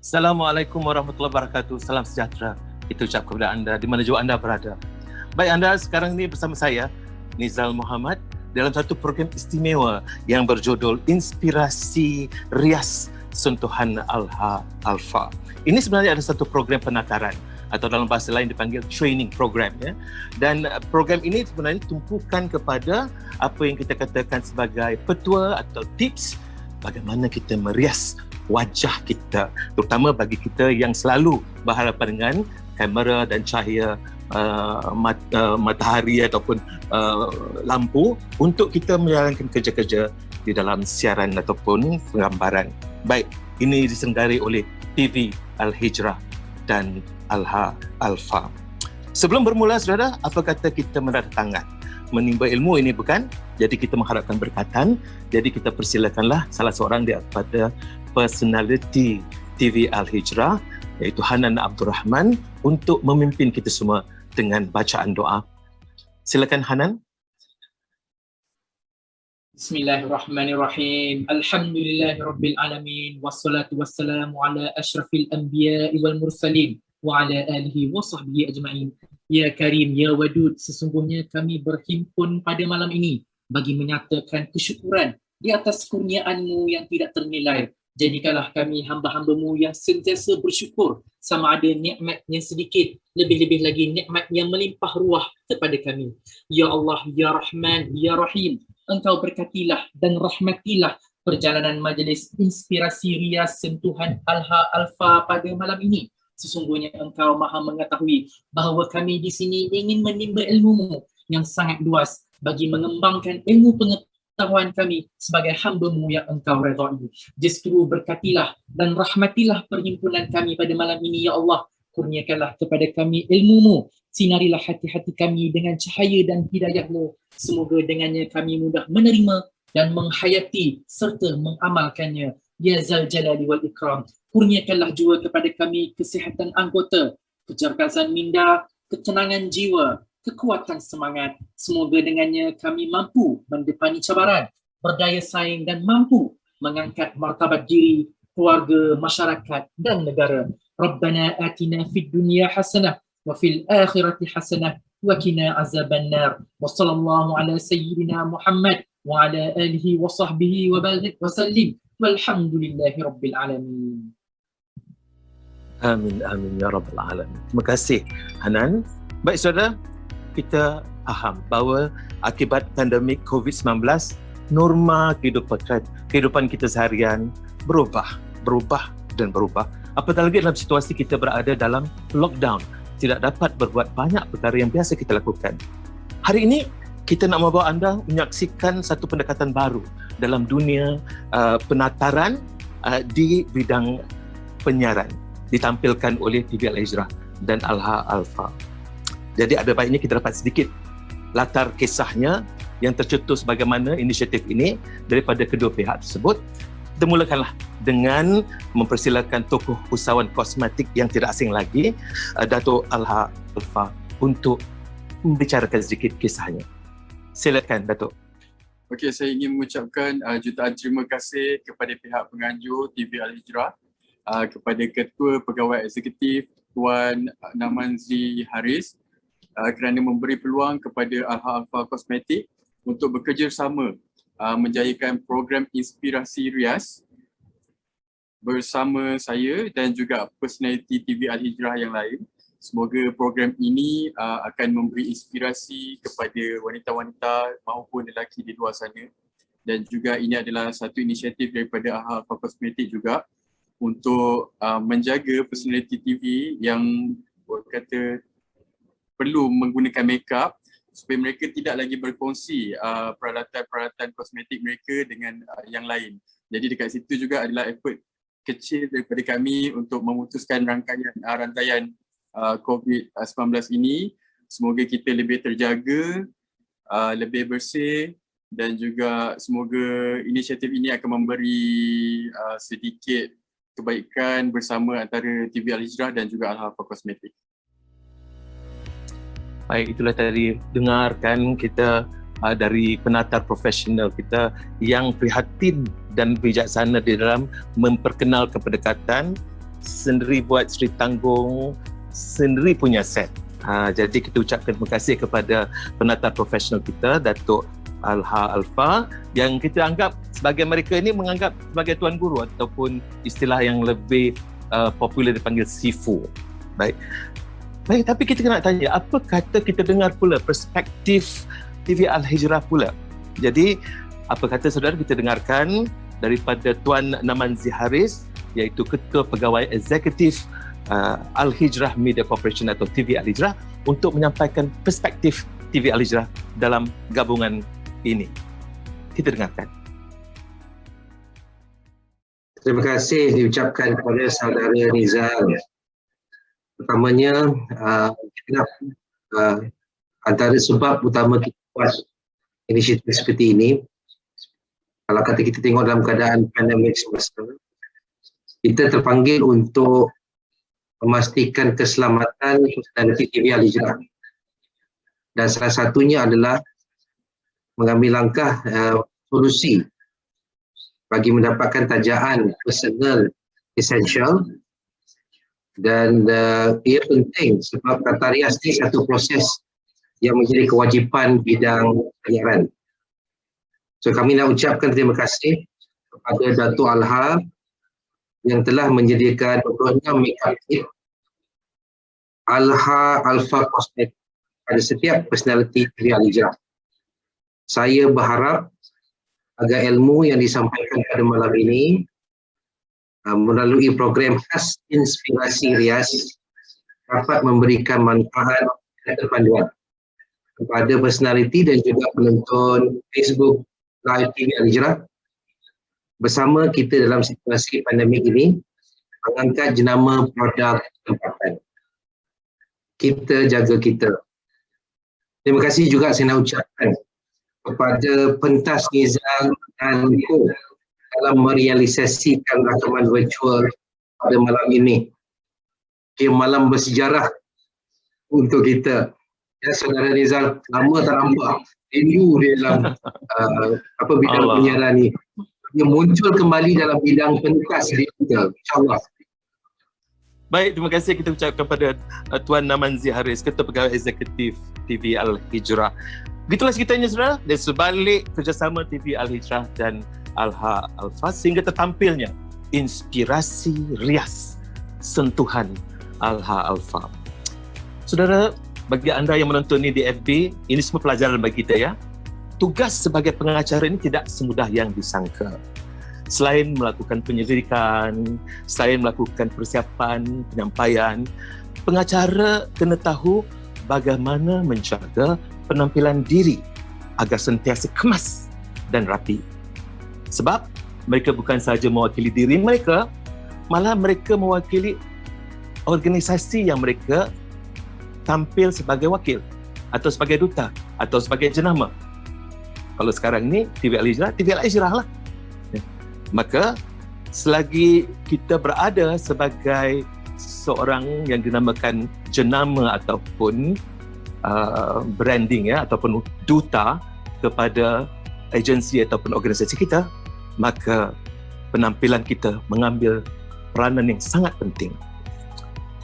Assalamualaikum warahmatullahi wabarakatuh. Salam sejahtera kita ucap kepada anda di mana jua anda berada. Baik, anda sekarang ini bersama saya, Nizal Muhammad, dalam satu program istimewa yang berjudul Inspirasi Rias Sentuhan Alha-Alfa. Ini sebenarnya ada satu program penataran atau dalam bahasa lain dipanggil training program, ya. Dan program ini sebenarnya tumpukan kepada apa yang kita katakan sebagai petua atau tips bagaimana kita merias wajah kita, terutama bagi kita yang selalu berhadapan dengan kamera dan cahaya matahari ataupun lampu untuk kita menjalankan kerja-kerja di dalam siaran ataupun penggambaran. Baik, ini diselenggari oleh TV Al-Hijrah dan Alha-Alfa. Sebelum bermula, saudara, apa kata kita mendatangkan menimba ilmu ini, bukan? Jadi kita mengharapkan berkatan. Jadi kita persilakanlah salah seorang daripada personality TV Al-Hijrah, iaitu Hanan Abdul Rahman, untuk memimpin kita semua dengan bacaan doa. Silakan Hanan. Bismillahirrahmanirrahim. Alhamdulillahirabbil alamin wassalatu wassalamu ala asyrafil anbiya'i wal mursalin wa ala alihi wa sahbihi ajma'in. Ya Karim, ya Wadud, sesungguhnya kami berhimpun pada malam ini bagi menyatakan kesyukuran di atas kurniaan-Mu yang tidak ternilai. Jadikanlah kami hamba-hamba-Mu yang sentiasa bersyukur, sama ada nikmat yang sedikit, lebih-lebih lagi nikmat yang melimpah ruah kepada kami. Ya Allah, Ya Rahman, Ya Rahim, Engkau berkatilah dan rahmatilah perjalanan majlis Inspirasi Rias Sentuhan Alha-Alfa pada malam ini. Sesungguhnya Engkau maha mengetahui bahawa kami di sini ingin menimba ilmu-Mu yang sangat luas bagi mengembangkan ilmu pengetahuan kami sebagai hamba-Mu yang Engkau redai. Justru berkatilah dan rahmatilah perhimpunan kami pada malam ini, Ya Allah. Kurniakanlah kepada kami ilmu-Mu, sinarilah hati-hati kami dengan cahaya dan hidayah-Mu. Semoga dengannya kami mudah menerima dan menghayati serta mengamalkannya. Ya Zal Jalali wal Ikram. Kurniakanlah juga kepada kami kesihatan anggota, kecergasan minda, ketenangan jiwa, kekuatan semangat. Semoga dengannya kami mampu mendepani cabaran, berdaya saing dan mampu mengangkat martabat diri, keluarga, masyarakat dan negara. Rabbana atina fid dunya hasanah wa fil akhirati hasanah wa qina azabannar. Wa sallallahu ala sayyidina Muhammad wa ala alihi wa sahbihi wa barik wa sallim. Walhamdulillahi rabbil alamin. Amin, amin, ya Rabbal Alamin. Terima kasih, Hanan. Baik, saudara, kita faham bahawa akibat pandemik COVID-19, norma kehidupan kita seharian berubah dan berubah. Apatah lagi dalam situasi kita berada dalam lockdown, tidak dapat berbuat banyak perkara yang biasa kita lakukan. Hari ini, kita nak membawa anda menyaksikan satu pendekatan baru dalam dunia penataran di bidang penyiaran, ditampilkan oleh TV Al-Hijrah dan Alha-Alfa. Jadi ada baiknya kita dapat sedikit latar kisahnya yang tercetus bagaimana inisiatif ini daripada kedua pihak tersebut. Kita mulakanlah dengan mempersilakan tokoh usahawan kosmetik yang tidak asing lagi, Dato' Alha-Alfa, untuk membicarakan sedikit kisahnya. Silakan, Dato'. Okey, saya ingin mengucapkan jutaan terima kasih kepada pihak penganjur TV Al-Hijrah, kepada Ketua Pegawai Eksekutif Tuan Namanzi Haris kerana memberi peluang kepada Alha-Alfa Kosmetik untuk bekerjasama menjayakan program Inspirasi Rias bersama saya dan juga personality TV Al-Hijrah yang lain. Semoga program ini akan memberi inspirasi kepada wanita-wanita maupun lelaki di luar sana, dan juga ini adalah satu inisiatif daripada Alha-Alfa Kosmetik juga untuk menjaga personality TV yang kata perlu menggunakan makeup supaya mereka tidak lagi berkongsi peralatan-peralatan kosmetik mereka dengan yang lain. Jadi dekat situ juga adalah effort kecil daripada kami untuk memutuskan rantaian COVID-19 ini. Semoga kita lebih terjaga, lebih bersih, dan juga semoga inisiatif ini akan memberi sedikit kebaikan bersama antara TV Al-Hijrah dan juga Alha-Alfa Kosmetik. Baik, itulah tadi dengarkan kita dari penatar profesional kita yang prihatin dan bijaksana di dalam memperkenalkan pendekatan sendiri buat Sri Tanggung, sendiri punya set. Jadi kita ucapkan terima kasih kepada penata profesional kita, Datuk Alha Alfa, yang kita anggap sebagai mereka ini menganggap sebagai tuan guru ataupun istilah yang lebih popular dipanggil Sifu. Baik, tapi kita nak tanya, apa kata kita dengar pula perspektif TV Al-Hijrah pula. Jadi, apa kata saudara, kita dengarkan daripada Tuan Namanzi Haris, iaitu Ketua Pegawai Eksekutif Al-Hijrah Media Corporation atau TV Al-Hijrah, untuk menyampaikan perspektif TV Al-Hijrah dalam gabungan ini. Kita dengarkan. Terima kasih diucapkan kepada saudara Nizal. Pertamanya, antara sebab utama kita buat inisiatif seperti ini, kalau kata kita tengok dalam keadaan pandemik semasa, kita terpanggil untuk memastikan keselamatan personaliti TV Al-Hijrah. Dan salah satunya adalah mengambil langkah solusi bagi mendapatkan tajaan personal essential. Dan ia penting sebab kata rias ini satu proses yang menjadi kewajipan bidang penyiaran. So kami nak ucapkan terima kasih kepada Datuk Alha yang telah menyediakan 26 makeup kit Alha Alfa Cosmetic pada setiap personaliti TV Al-Hijrah. Saya berharap agar ilmu yang disampaikan pada malam ini melalui program khas inspirasi rias dapat memberikan manfaat dan panduan kepada personaliti dan juga penonton Facebook Live TV Al-Hijrah. Bersama kita dalam situasi pandemik ini, mengangkat jenama produk tempatan. Kita jaga kita. Terima kasih juga saya nak ucapkan kepada pentas Nizal dan Co dalam merealisasikan rakaman virtual pada malam ini. Ia malam bersejarah untuk kita. Ya, saudara Nizal, lama tak nampak. Rindu dia dalam bidang penyiaran ni. Dia muncul kembali dalam bidang pentas digital. InsyaAllah. Baik, terima kasih kita ucapkan kepada Tuan Namanzi Haris, Ketua Pegawai Eksekutif TV Al-Hijrah. Begitulah ceritanya saudara, dari sebalik kerjasama TV Al-Hijrah dan Alha Alfa sehingga tertampilnya inspirasi rias sentuhan Alha Alfa. Saudara, bagi anda yang menonton ini di FB, ini semua pelajaran bagi kita ya. Tugas sebagai pengacara ini tidak semudah yang disangka. Selain melakukan penyelidikan, selain melakukan persiapan, penyampaian, pengacara kena tahu bagaimana menjaga penampilan diri agar sentiasa kemas dan rapi. Sebab mereka bukan sahaja mewakili diri mereka, malah mereka mewakili organisasi yang mereka tampil sebagai wakil atau sebagai duta atau sebagai jenama. Kalau sekarang ni TV Al-Hijrah lah. Maka selagi kita berada sebagai seorang yang dinamakan jenama ataupun branding ya, ataupun duta kepada agensi ataupun organisasi kita, maka penampilan kita mengambil peranan yang sangat penting.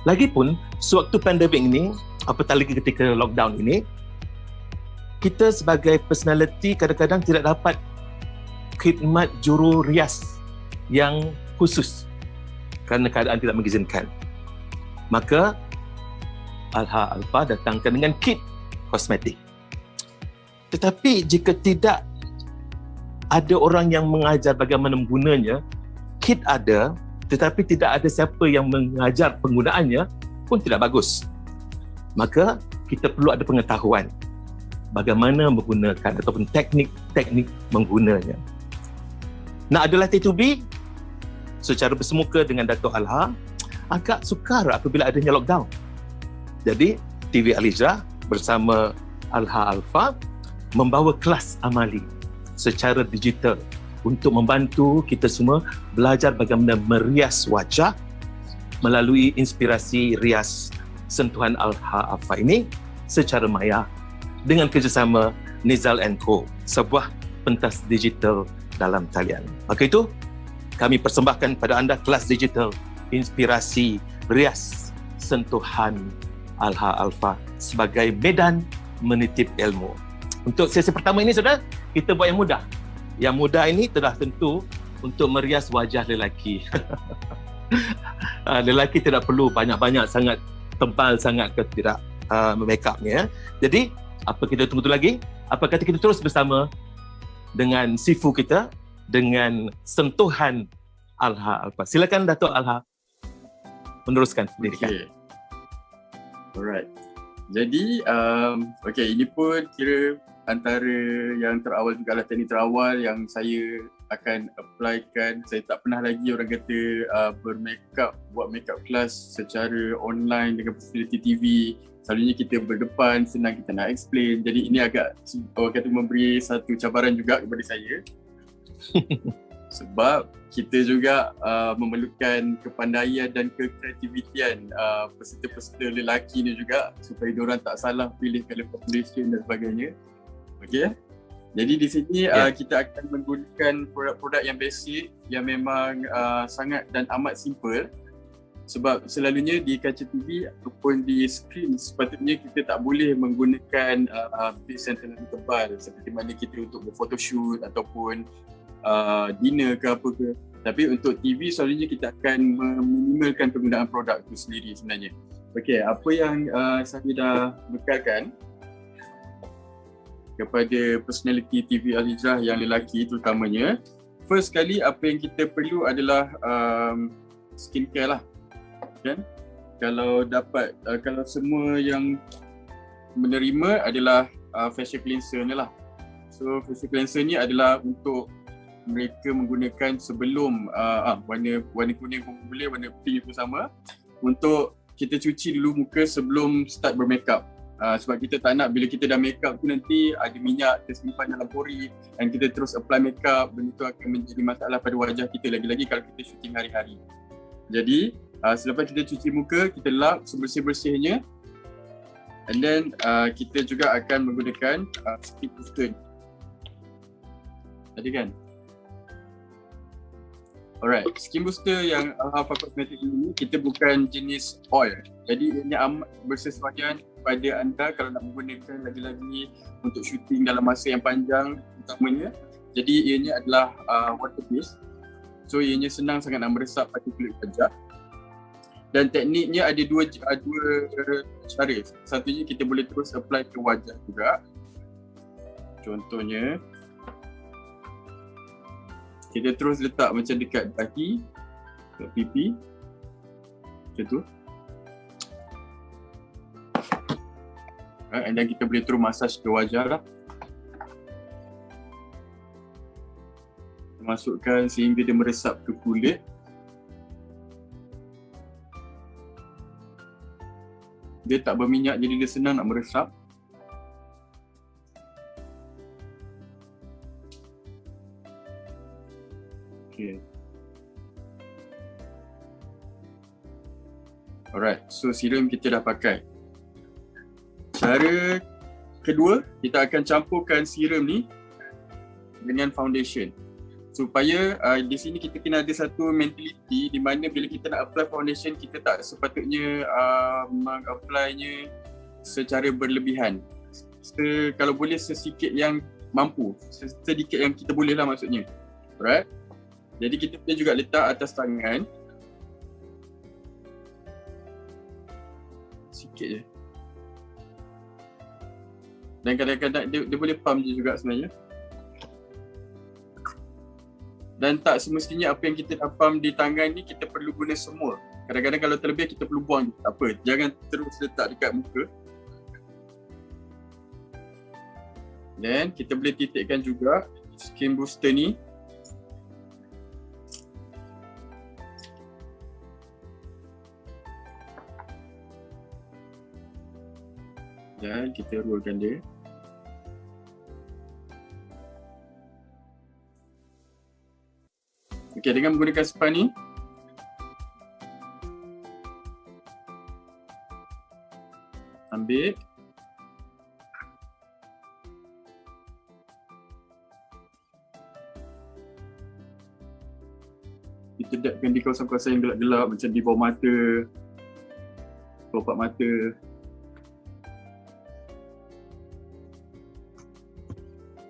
Lagipun sewaktu pandemik ini, apatah lagi ketika lockdown ini, kita sebagai personality kadang-kadang tidak dapat khidmat juru rias yang khusus kerana keadaan tidak mengizinkan. Maka Alha Alfa datangkan dengan kit kosmetik. Tetapi jika tidak ada orang yang mengajar bagaimana menggunanya, kit ada tetapi tidak ada siapa yang mengajar penggunaannya pun tidak bagus. Maka kita perlu ada pengetahuan bagaimana menggunakan ataupun teknik menggunanya. Nak ada latih tubi secara bersemuka dengan Datuk Alha agak sukar apabila adanya lockdown. Jadi TV Al-Hijrah bersama Alha Alfa membawa kelas amali secara digital untuk membantu kita semua belajar bagaimana merias wajah melalui inspirasi rias sentuhan Alha Alfa ini secara maya dengan kerjasama Nizal & Co, sebuah pentas digital dalam talian. Maka itu, kami persembahkan pada anda kelas digital inspirasi rias sentuhan Alha Alfa sebagai medan menitip ilmu. Untuk sesi pertama ini saudara, kita buat yang mudah. Yang mudah ini telah tentu untuk merias wajah lelaki. Lelaki tidak perlu banyak-banyak sangat tebal sangat ke tidak make upnya. Jadi apa kita tunggu lagi? Apa kata kita terus bersama dengan sifu kita dengan sentuhan Alha Alfa. Silakan Dato' Alha meneruskan pendidikan. Okay. Alright. Jadi, ini pun kira antara yang terawal juga lah, teknik terawal yang saya akan applykan. Saya tak pernah lagi orang kata buat makeup class secara online dengan facility TV. Selalunya kita berdepan, senang kita nak explain. Jadi ini agak orang kata memberi satu cabaran juga kepada saya. Sebab kita juga memerlukan kepandaian dan kekreativitian peserta-peserta lelaki ni juga supaya diorang tak salah pilih colour foundation dan sebagainya. Okey. Jadi di sini kita akan menggunakan produk-produk yang basic yang memang sangat dan amat simple. Sebab selalunya di kaca TV ataupun di skrin sepatutnya kita tak boleh menggunakan base yang terlalu tebal seperti mana kita untuk photoshoot ataupun dinner ke apa ke. Tapi untuk TV selalunya kita akan meminimalkan penggunaan produk itu sendiri sebenarnya. Okey, apa yang saya dah bekalkan kepada personality TV Al-Hijrah yang lelaki terutamanya. First kali apa yang kita perlu adalah skincare lah. Kan? Kalau dapat, kalau semua yang menerima adalah facial cleanser ni lah. So facial cleanser ni adalah untuk mereka menggunakan sebelum warna kuning pun boleh, warna pink pun sama, untuk kita cuci dulu muka sebelum start bermakeup. Sebab kita tak nak bila kita dah makeup tu nanti ada minyak tersimpan dalam pori dan kita terus apply makeup, benda tu akan menjadi masalah pada wajah kita, lagi-lagi kalau kita syuting hari-hari. Jadi selepas kita cuci muka, kita lap sebersih-bersihnya, and then kita juga akan menggunakan skin booster. Tadi kan? Alright, skin booster yang Alpha Cosmetics ini kita bukan jenis oil. Jadi ini amat bersesuaian pada anda kalau nak menggunakan lagi-lagi untuk syuting dalam masa yang panjang utamanya. Jadi ianya adalah water based. So ianya senang sangat nak meresap pada kulit wajah. Dan tekniknya ada dua cara. Satunya kita boleh terus apply ke wajah juga. Contohnya kita terus letak macam dekat dahi, dekat pipi, macam tu. And then kita boleh terus massage ke wajah lah. Masukkan sehingga dia meresap ke kulit. Dia tak berminyak jadi dia senang nak meresap. Okay. Alright, so serum kita dah pakai. Cara kedua, kita akan campurkan serum ni dengan foundation. Supaya di sini kita kena ada satu mentality di mana bila kita nak apply foundation, kita tak sepatutnya meng-apply-nya secara berlebihan. Kalau boleh sesikit yang mampu, sedikit yang kita boleh lah maksudnya. Alright. Jadi kita boleh juga letak atas tangan. Sikit je. Dan kadang-kadang dia boleh pump je juga sebenarnya. Dan tak semestinya apa yang kita dah pump di tangan ni kita perlu guna semua. Kadang-kadang kalau terlebih kita perlu buang, tak apa. Jangan terus letak dekat muka. Dan kita boleh titikkan juga skin booster ni. Dan kita rollkan dia. Okey, dengan menggunakan span ni, ambil Kita dapkan di kawasan-kawasan yang gelap-gelap macam di bawah mata, kelopak mata.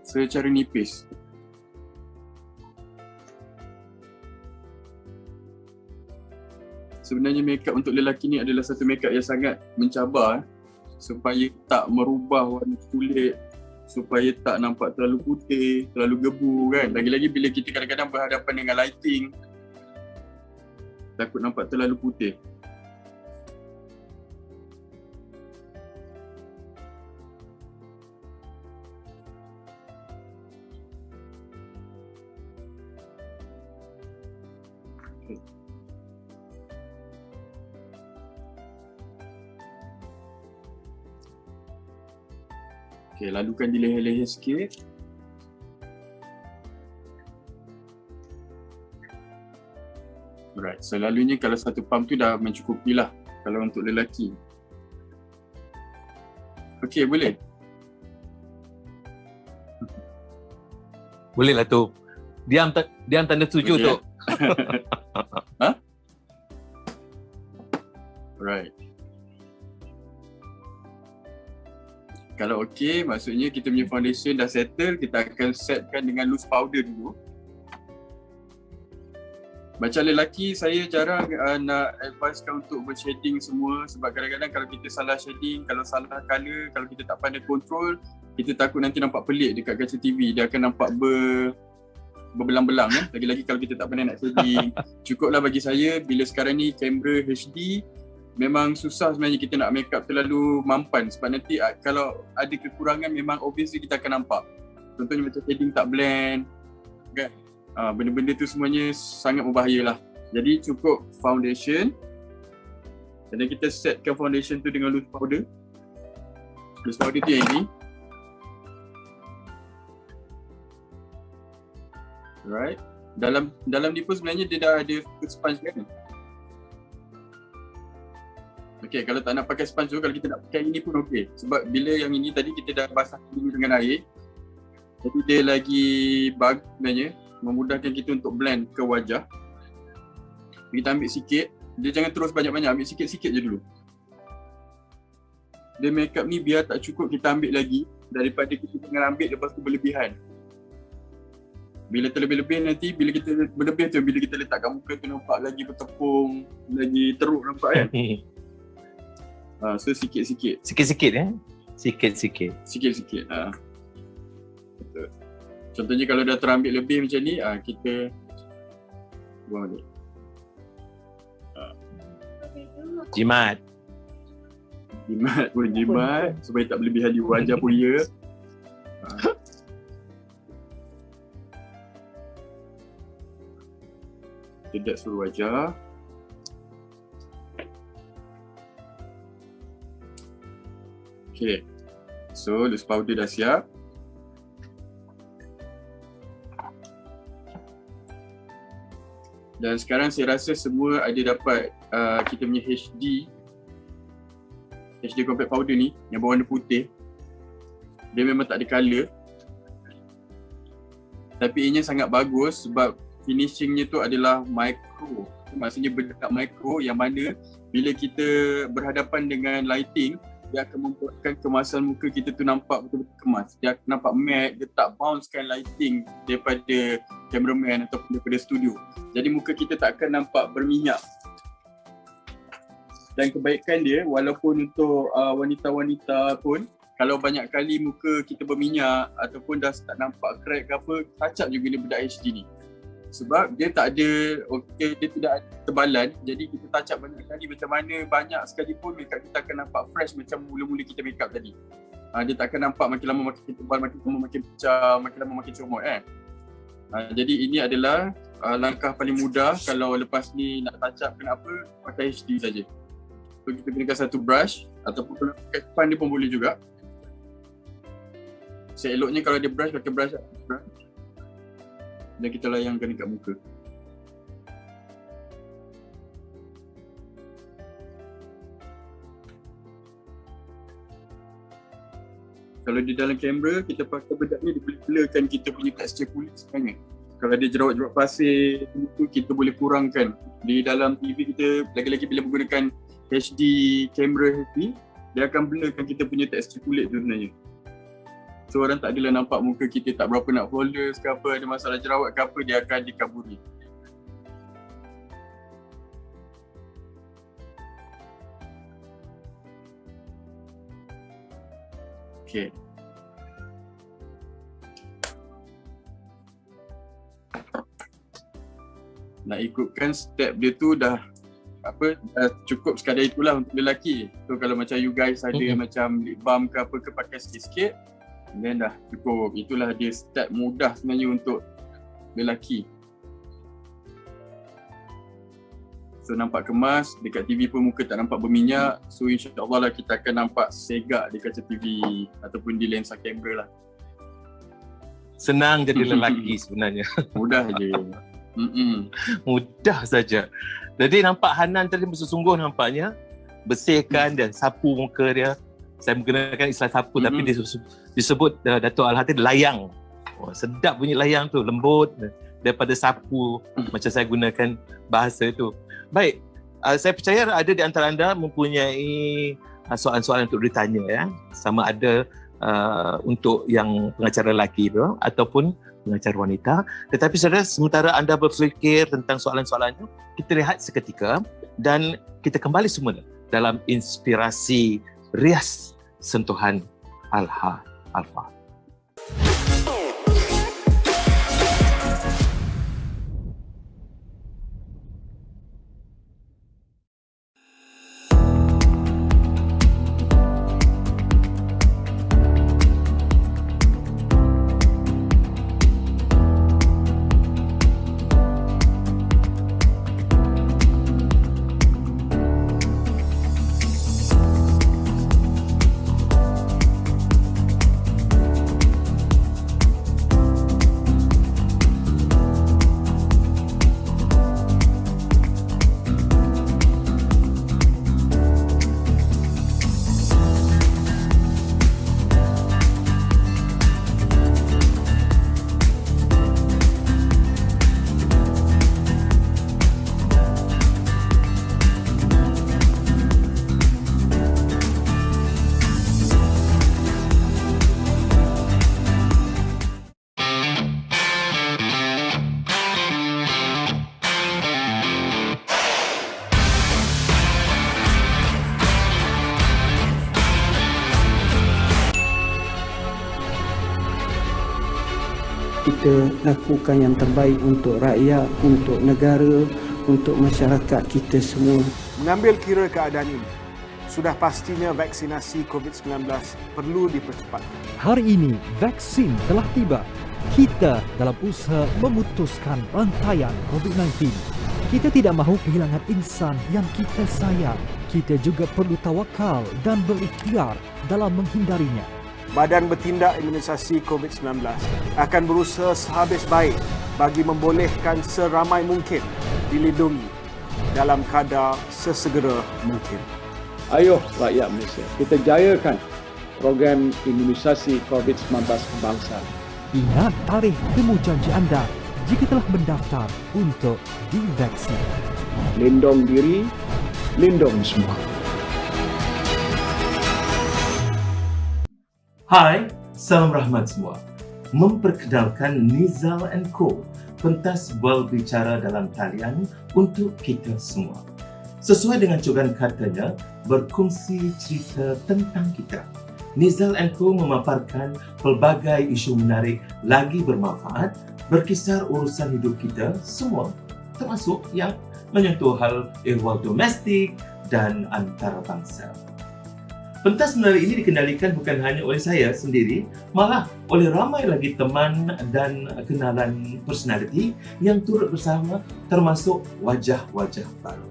Secara nipis. Sebenarnya makeup untuk lelaki ni adalah satu makeup yang sangat mencabar supaya tak merubah warna kulit, supaya tak nampak terlalu putih, terlalu gebu kan. Lagi-lagi bila kita kadang-kadang berhadapan dengan lighting, takut nampak terlalu putih. Okay, lalukan di leher-leher sikit. Alright, selalunya kalau satu pump tu dah mencukupi lah kalau untuk lelaki. Okay, boleh? Boleh lah tu. Diam tanda setuju Okey. tu. Ha? Alright. Kalau okey, maksudnya kita punya foundation dah settle, kita akan setkan dengan loose powder dulu. Macam lelaki, saya jarang nak advisekan untuk bershading semua sebab kadang-kadang kalau kita salah shading, kalau salah colour, kalau kita tak pandai control, kita takut nanti nampak pelik dekat kaca TV. Dia akan nampak berbelang-belang kan. Lagi-lagi kalau kita tak pandai nak shading. Cukuplah bagi saya bila sekarang ni kamera HD, memang susah sebenarnya kita nak make up terlalu mampan sebab nanti kalau ada kekurangan memang obviously kita akan nampak. Contohnya macam shading tak blend kan. Benda-benda tu semuanya sangat berbahaya lah. Jadi cukup foundation dan kita setkan foundation tu dengan loose powder. Loose powder tu yang ini. Alright. Dalam ni pun sebenarnya dia dah ada sponge kan. Okay, kalau tak nak pakai sponge tu, kalau kita nak pakai ini pun okey. Sebab bila yang ini tadi kita dah basah dulu dengan air, jadi dia lagi bagus sebenarnya, memudahkan kita untuk blend ke wajah. Kita ambil sikit, dia jangan terus banyak-banyak, ambil sikit-sikit je dulu. Dia makeup ni biar tak cukup kita ambil lagi daripada kita tengah ambil lepas tu berlebihan. Bila terlebih-lebih nanti, bila kita berlebih tu, bila kita letakkan muka tu nampak lagi bertepung, lagi teruk nampak kan? So sikit-sikit. Sikit-sikit Sikit-sikit. Sikit-sikit. Betul. Contohnya kalau dah terambil lebih macam ni, kita buang balik. Jimat. Jimat supaya tak berlebihan di wajah pun ya. Tidak seluruh wajah. Okay, so loose powder dah siap. Dan sekarang saya rasa semua ada dapat kita punya HD compact powder ni yang berwarna putih. Dia memang tak ada colour, tapi ianya sangat bagus sebab finishingnya tu adalah micro. Maksudnya berdekat micro yang mana bila kita berhadapan dengan lighting, dia akan membuatkan kemasan muka kita tu nampak betul-betul kemas. Dia akan nampak matte, dia tak bouncekan lighting daripada cameraman ataupun daripada studio. Jadi muka kita tak akan nampak berminyak. Dan kebaikan dia, walaupun untuk wanita-wanita pun, kalau banyak kali muka kita berminyak ataupun dah start nampak crack ke apa, touch up juga dia bedak HD ni. Sebab dia tak ada, dia tidak ada tebalan, jadi kita touch up banyak kali macam mana banyak sekalipun makeup kita akan nampak fresh macam mula-mula kita makeup tadi. Dia tak akan nampak makin lama makin tebal, makin lama makin pecah, makin lama makin comot kan. Jadi ini adalah langkah paling mudah kalau lepas ni nak touch up kenapa, pakai HD saja. So kita gunakan satu brush ataupun kalau pakai sponge dia pun boleh juga. Seeloknya kalau ada brush, pakai brush dan kita layangkan dekat muka. Kalau di dalam kamera kita pakai bedak ni, dia boleh blurkan kita punya tekstur kulit sebenarnya. Kalau ada jerawat-jerawat pasir itu kita boleh kurangkan. Di dalam TV kita, lagi-lagi bila menggunakan HD kamera HD, dia akan blurkan kita punya tekstur kulit tu sebenarnya. So orang tak adalah nampak muka kita tak berapa nak flawless ke apa, ada masalah jerawat ke apa, dia akan dikaburi. Okay. Nak ikutkan step dia tu dah cukup sekadar itulah untuk lelaki. So kalau macam you guys ada macam lip balm ke apa ke, pakai sikit-sikit, then dah cukup. Itulah dia step mudah sebenarnya untuk lelaki. So nampak kemas, dekat TV pun muka tak nampak berminyak. So insyaAllah lah kita akan nampak segak di kaca TV ataupun di lensa kamera lah. Senang jadi lelaki sebenarnya. Mudah je. Mudah saja. Jadi nampak Hanan tadi bersungguh nampaknya. Bersihkan dan sapu muka dia. Saya menggunakan istilah sapu tapi disebut Dato' Al-Hatir layang. Oh, sedap bunyi layang tu, lembut daripada sapu macam saya gunakan bahasa itu. Baik, saya percaya ada di antara anda mempunyai soalan-soalan untuk ditanya ya. Sama ada untuk yang pengacara lelaki itu ataupun pengacara wanita. Tetapi saudara, sementara anda berfikir tentang soalan-soalannya, kita rehat seketika dan kita kembali semula dalam inspirasi rias sentuhan Alha Alfa. Kita lakukan yang terbaik untuk rakyat, untuk negara, untuk masyarakat kita semua. Mengambil kira keadaan ini, sudah pastinya vaksinasi COVID-19 perlu dipercepat. Hari ini, vaksin telah tiba. Kita dalam usaha memutuskan rantaian COVID-19. Kita tidak mahu kehilangan insan yang kita sayang. Kita juga perlu tawakal dan berikhtiar dalam menghindarinya. Badan Bertindak Imunisasi COVID-19 akan berusaha sehabis baik bagi membolehkan seramai mungkin dilindungi dalam kadar sesegera mungkin. Ayo rakyat Malaysia, kita jayakan program imunisasi COVID-19 kebangsaan. Ingat tarikh temu janji anda jika telah mendaftar untuk divaksin. Lindung diri, lindung semua. Hai, salam rahmat semua. Memperkenalkan Nizal & Co, pentas berbicara dalam talian untuk kita semua. Sesuai dengan cogan katanya, berkongsi cerita tentang kita. Nizal & Co memaparkan pelbagai isu menarik lagi bermanfaat berkisar urusan hidup kita semua, termasuk yang menyentuh hal ehwal domestik dan antarabangsa. Pentas menarik ini dikendalikan bukan hanya oleh saya sendiri, malah oleh ramai lagi teman dan kenalan personaliti yang turut bersama, termasuk wajah-wajah baru.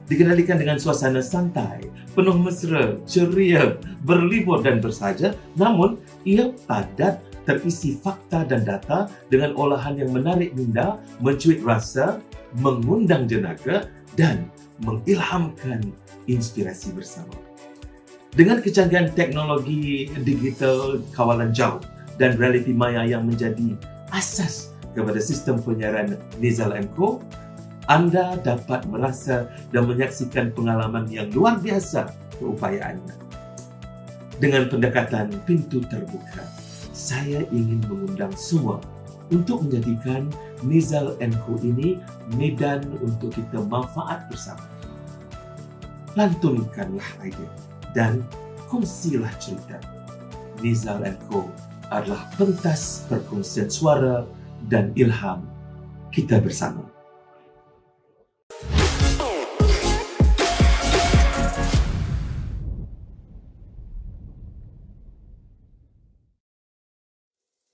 Dikendalikan dengan suasana santai, penuh mesra, ceria, berlibur dan bersahaja, namun ia padat terisi fakta dan data dengan olahan yang menarik minda, mencuit rasa, mengundang jenaka dan mengilhamkan inspirasi bersama. Dengan kecanggihan teknologi digital kawalan jauh dan realiti maya yang menjadi asas kepada sistem penyiaran Nizal & Co, anda dapat merasa dan menyaksikan pengalaman yang luar biasa keupayaannya. Dengan pendekatan pintu terbuka, saya ingin mengundang semua untuk menjadikan Nizal & Co ini medan untuk kita manfaat bersama. Lantunkanlah idea dan kongsilah cerita. Nizal & Co adalah pentas perkongsian suara dan ilham kita bersama.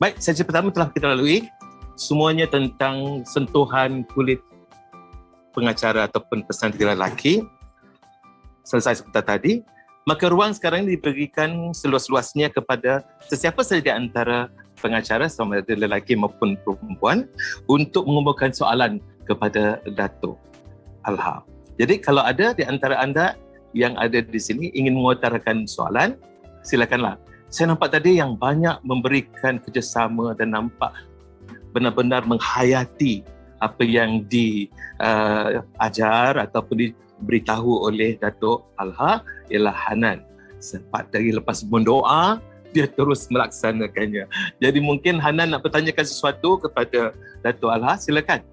Baik, sesi pertama telah kita lalui. Semuanya tentang sentuhan kulit pengacara ataupun pesanti lelaki. Selesai sebentar tadi. Maka ruang sekarang diberikan seluas-luasnya kepada sesiapa saja di antara pengacara, sama ada lelaki maupun perempuan, untuk mengumpulkan soalan kepada Dato' Alha. Jadi kalau ada di antara anda yang ada di sini ingin mengutarakan soalan, silakanlah. Saya nampak tadi yang banyak memberikan kerjasama dan nampak benar-benar menghayati apa yang diajar ataupun diberitahu oleh Dato' Alha ialah Hanan. Sempat dari lepas berdoa, dia terus melaksanakannya. Jadi mungkin Hanan nak bertanyakan sesuatu kepada Dato' Alha, silakan.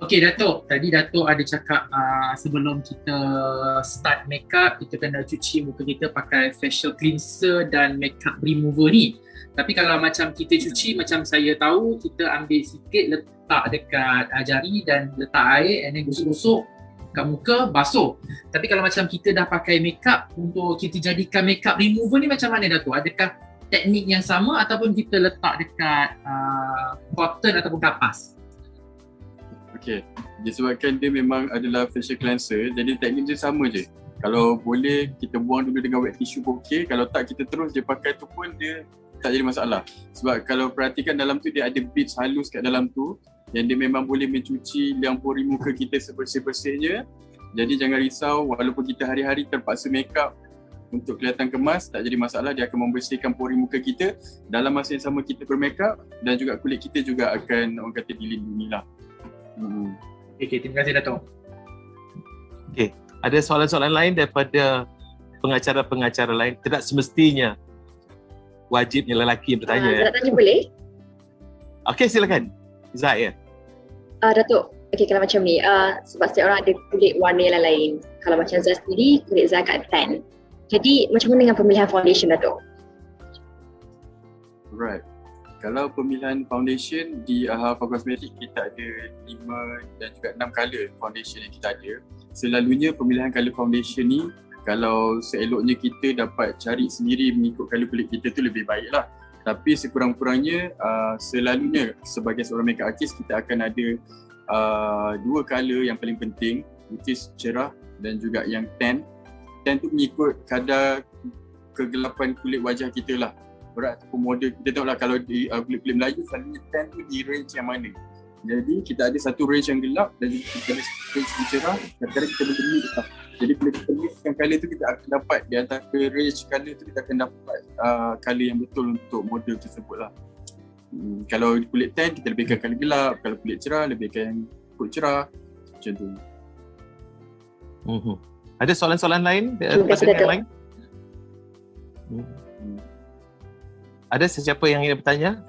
Okey Dato', tadi Dato' ada cakap sebelum kita start makeup, kita kena cuci muka kita pakai facial cleanser dan makeup remover ni. Tapi kalau macam kita cuci, macam saya tahu, kita ambil sikit letak dekat jari dan letak air and then gosok-gosok kat muka, basuh. Tapi kalau macam kita dah pakai makeup untuk kita jadikan makeup remover ni macam mana Dato'? Adakah teknik yang sama ataupun kita letak dekat cotton ataupun kapas? Okay, disebabkan dia memang adalah facial cleanser, jadi teknik dia sama je. Kalau boleh kita buang dulu dengan wet tissue pun okey, kalau tak kita terus je pakai tu pun dia tak jadi masalah. Sebab kalau perhatikan dalam tu dia ada beads halus kat dalam tu yang dia memang boleh mencuci liang pori muka kita sebersih-bersihnya. Jadi jangan risau, walaupun kita hari-hari terpaksa make up untuk kelihatan kemas, tak jadi masalah, dia akan membersihkan pori muka kita. Dalam masa yang sama kita bermake up dan juga kulit kita juga akan orang kata dilindungi lah. Okay, terima kasih Dato'. Okey, ada soalan-soalan lain daripada pengacara-pengacara lain? Tidak semestinya wajibnya lelaki yang bertanya. Nak tanya boleh? Okey, silakan. Zai ya. Dato', okay, kalau macam ni, sebab setiap orang ada kulit warna yang lain. Kalau macam Zai sendiri, kulit Zai kat tan. Jadi macam mana dengan pemilihan foundation Dato'? Right. Kalau pemilihan foundation di Alpha Cosmetics, kita ada 5 dan juga 6 color foundation yang kita ada. Selalunya pemilihan color foundation ni, kalau seeloknya kita dapat cari sendiri mengikut color kulit kita tu lebih baik lah. Tapi sekurang-kurangnya selalunya sebagai seorang makeup artist kita akan ada 2 color yang paling penting, which is cerah dan juga yang tan. Tan tu mengikut kadar kegelapan kulit wajah kita lah. Berat ataupun model, kita tengoklah kalau di kulit-kulit Melayu selalunya tan tu di range yang mana. Jadi kita ada satu range yang gelap dan kita ada range yang cerah, kadang-kadang kita boleh mix lah. Jadi bila kita mixkan colour tu kita akan dapat di antara range colour tu kita akan dapat colour yang betul untuk model tersebut lah. Kalau kulit tan kita lebihkan colour gelap, kalau kulit cerah lebihkan kulit cerah, macam tu. Ada soalan-soalan lain? Yang lain? Ada sesiapa yang ingin bertanya?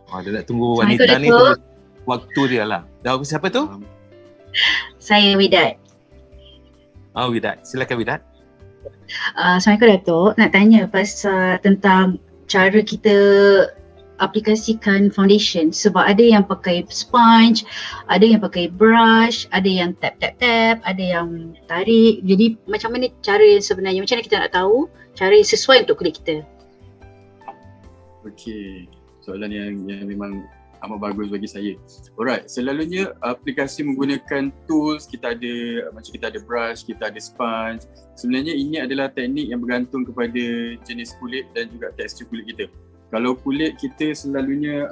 Dia nak tunggu wanita ni tunggu waktu dia lah. Dah siapa tu? Saya Widat. Widat. Silakan Widat. Assalamualaikum Dato'. Nak tanya pasal tentang cara kita aplikasikan foundation, sebab ada yang pakai sponge, ada yang pakai brush, ada yang tap, ada yang tarik. Jadi macam mana cara yang sebenarnya, macam mana kita nak tahu cara yang sesuai untuk kulit kita? Okey, soalan yang memang amat bagus bagi saya. Alright, selalunya aplikasi menggunakan tools, kita ada macam kita ada brush, kita ada sponge. Sebenarnya ini adalah teknik yang bergantung kepada jenis kulit dan juga tekstur kulit kita. Kalau kulit kita selalunya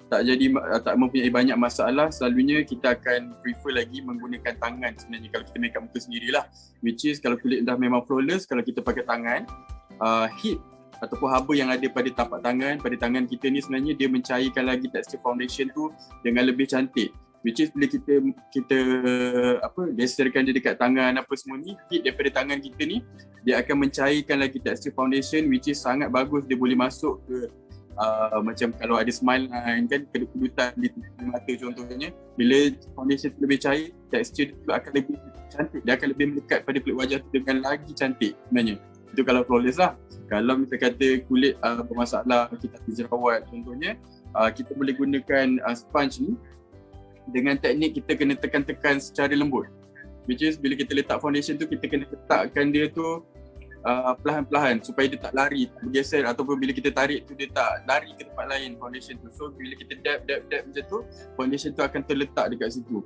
tak mempunyai banyak masalah, selalunya kita akan prefer lagi menggunakan tangan sebenarnya kalau kita make up muka sendirilah. Which is kalau kulit dah memang flawless, kalau kita pakai tangan, heat ataupun haba yang ada pada tapak tangan, pada tangan kita ni sebenarnya dia mencairkan lagi texture foundation tu dengan lebih cantik. Which is bila kita geserkan dia dekat tangan apa semua ni, heat daripada tangan kita ni, dia akan mencairkan lagi texture foundation, which is sangat bagus. Dia boleh masuk ke macam kalau ada smile line kan, kedut-kedutan di mata contohnya, bila foundation tu lebih cair, texture tu akan lebih cantik, dia akan lebih melekat pada kulit wajah tu dengan lagi cantik sebenarnya. Itu kalau flawless lah. Kalau kita kata kulit bermasalah, kita ada jerawat contohnya, kita boleh gunakan sponge ni dengan teknik kita kena tekan-tekan secara lembut. Which is bila kita letak foundation tu, kita kena letakkan dia tu perlahan-perlahan supaya dia tak lari, tak bergeser, ataupun bila kita tarik tu dia tak lari ke tempat lain foundation tu. So bila kita dab macam tu, foundation tu akan terletak dekat situ.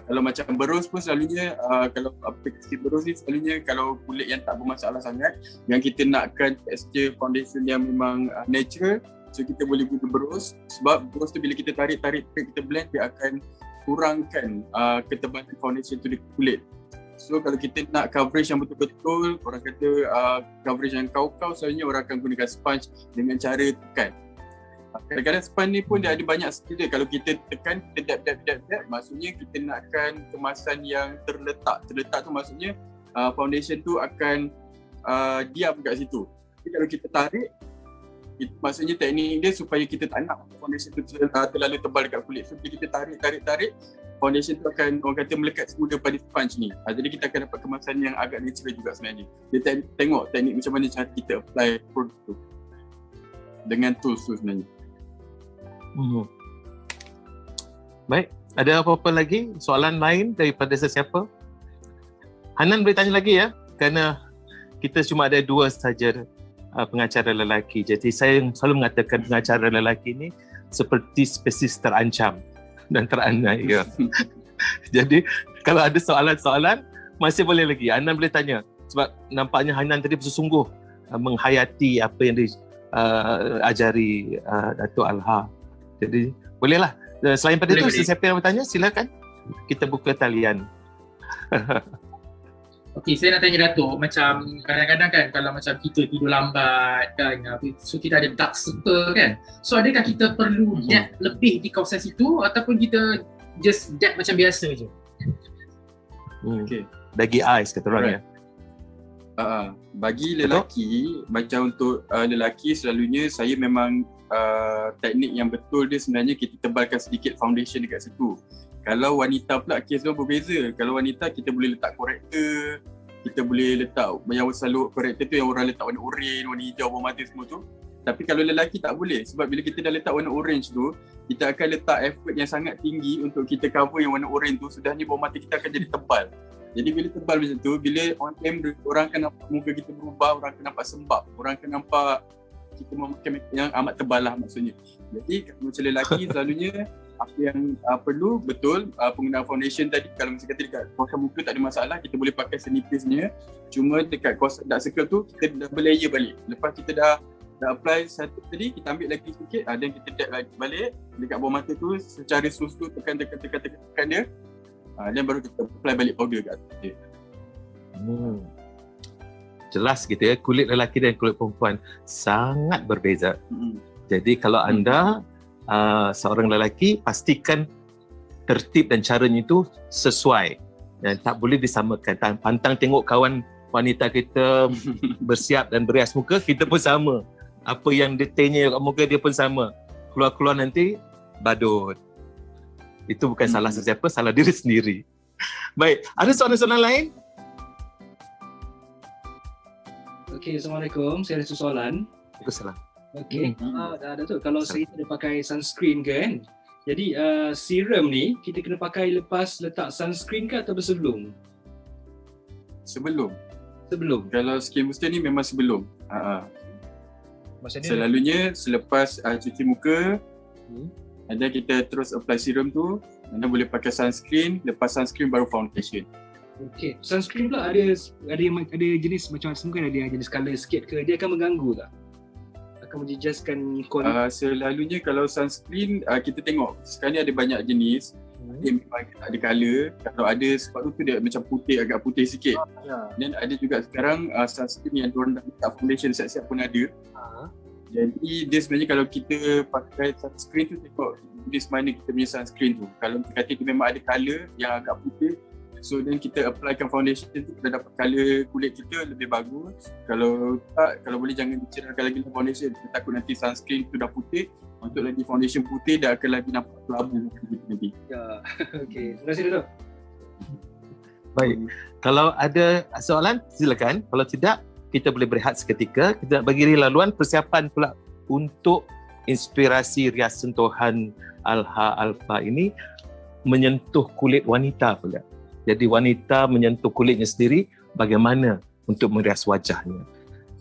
Kalau macam berus pun selalunya, kalau aplikasi berus ni selalunya kalau kulit yang tak bermasalah sangat, yang kita nakkan texture foundation yang memang natural, so kita boleh guna berus. Sebab berus tu bila kita tarik, kita blend, dia akan kurangkan ketebalan foundation tu di kulit. So kalau kita nak coverage yang betul-betul, orang kata coverage yang kau-kau, selalunya orang akan gunakan sponge dengan cara tekan. Kadang-kadang sponge ni pun dia ada banyak skill dia. Kalau kita tekan, kita dab, maksudnya kita nakkan kemasan yang terletak. Terletak tu maksudnya foundation tu akan diam kat situ. Tapi kalau kita tarik, itu maksudnya teknik dia supaya kita tak nak foundation tu terlalu tebal dekat kulit. So bila kita tarik, foundation tu akan, orang kata, melekat semula pada sponge ni. Jadi kita akan dapat kemasan yang agak natural juga sebenarnya. Dia tengok teknik macam mana cara kita apply produk tu dengan tools tu sebenarnya. Baik, ada apa-apa lagi soalan lain daripada sesiapa? Hanan boleh tanya lagi ya, kerana kita cuma ada 2 sahaja pengacara lelaki. Jadi saya selalu mengatakan pengacara lelaki ni seperti spesies terancam dan teraniaya. Jadi kalau ada soalan-soalan masih boleh lagi, Hanan boleh tanya. Sebab nampaknya Hanan tadi bersungguh menghayati apa yang diajari Datuk Alha. Jadi bolehlah. Selain pada itu, sesiapa yang bertanya silakan. Kita buka talian. Okey, saya nak tanya Datuk, macam kadang-kadang kan kalau macam kita tidur lambat kan, so kita ada dark circle kan. So adakah kita perlu dab lebih di kawasan situ ataupun kita just dab macam biasa je? Okay. Bagi eyes kata orang ya. Bagi lelaki, macam untuk lelaki selalunya saya memang teknik yang betul dia sebenarnya kita tebalkan sedikit foundation dekat situ. Kalau wanita pula kes dia berbeza. Kalau wanita kita boleh letak corrector, kita boleh letak yang selalu corrector tu yang orang letak warna orange, warna hijau, bawah mata semua tu. Tapi kalau lelaki tak boleh, sebab bila kita dah letak warna orange tu, kita akan letak effort yang sangat tinggi untuk kita cover yang warna orange tu, sudahnya bawah mata kita akan jadi tebal. Jadi bila tebal macam tu, bila on camera orang akan nampak muka kita berubah, orang akan nampak sembab, orang akan nampak kita memakai yang amat tebal lah maksudnya. Jadi macam lelaki selalunya apa yang perlu betul penggunaan foundation tadi. Kalau macam kata dekat kawasan muka tak ada masalah, kita boleh pakai senipisnya. Cuma dekat kawasan dark circle tu kita double layer balik. Lepas kita dah apply satu tadi, kita ambil lagi sikit dan kita dab lagi balik dekat bawah mata tu secara susu, tekan dia. Dan baru kita apply balik powder kat atas dia. Jelas gitu ya, kulit lelaki dan kulit perempuan sangat berbeza. Jadi kalau anda seorang lelaki, pastikan tertib dan caranya itu sesuai dan tak boleh disamakan. Pantang tengok kawan wanita kita bersiap dan berias muka, kita pun sama. Apa yang detailnya kat muka dia pun sama. Keluar-keluar nanti badut. Itu bukan salah sesiapa, salah diri sendiri. Baik, ada soalan-soalan lain? Okey, Assalamualaikum. Saya ada soalan. Waalaikumsalam. Okey, Datuk, kalau saya ada pakai sunscreen kan, jadi serum ni kita kena pakai lepas letak sunscreen ke atau sebelum? Sebelum. Kalau skin booster ni memang sebelum. Selalunya selepas cuci muka, dan kita terus apply serum tu, anda boleh pakai sunscreen, lepas sunscreen baru foundation. Okey, sunscreen pula ada jenis macam mungkin ada yang jenis colour sikit ke, dia akan mengganggu tak? Akan menjejaskan selalunya kalau sunscreen kita tengok sekarang ni ada banyak jenis. Dia memang tak ada colour. Kalau ada, sebab tu dia macam putih, agak putih sikit. Dan ada juga sekarang sunscreen yang diorang dah letak foundation siap-siap pun ada. Jadi dia sebenarnya kalau kita pakai sunscreen tu, tengok jenis mana kita punya sunscreen tu. Kalau kita kata dia memang ada colour yang agak putih, so then kita applykan foundation tu, kita dapat colour kulit kita lebih bagus. Kalau tak, kalau boleh jangan dicerahkan lagi foundation. Kita takut nanti sunscreen tu dah putih, untuk lagi foundation putih dah akan lagi nampak kelabu nanti. Ya, okey. Terima kasih Dato'. Baik. Kalau ada soalan, silakan. Kalau tidak, kita boleh berehat seketika. Kita nak bagi laluan persiapan pula untuk inspirasi rias sentuhan Alha Alfa ini menyentuh kulit wanita pula. Jadi wanita menyentuh kulitnya sendiri, bagaimana untuk merias wajahnya.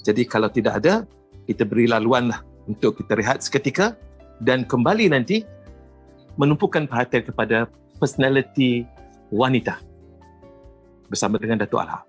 Jadi kalau tidak ada, kita beri laluan lah untuk kita rehat seketika dan kembali nanti menumpukan perhatian kepada personality wanita bersama dengan Dato' Alha.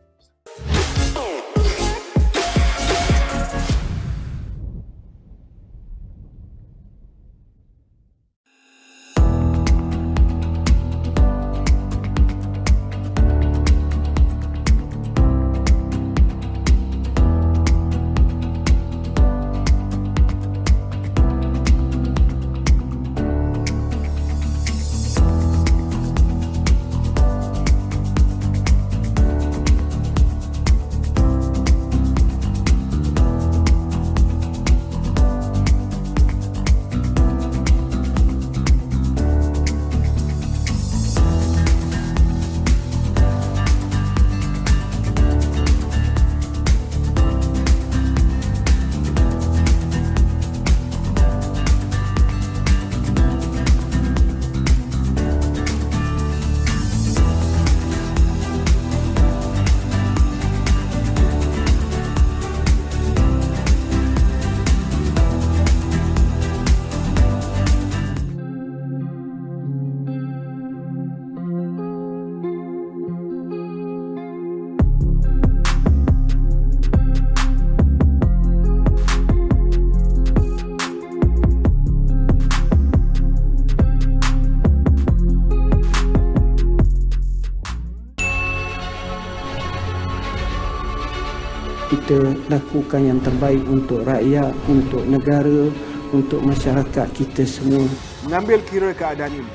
Kita lakukan yang terbaik untuk rakyat, untuk negara, untuk masyarakat kita semua. Mengambil kira keadaan ini,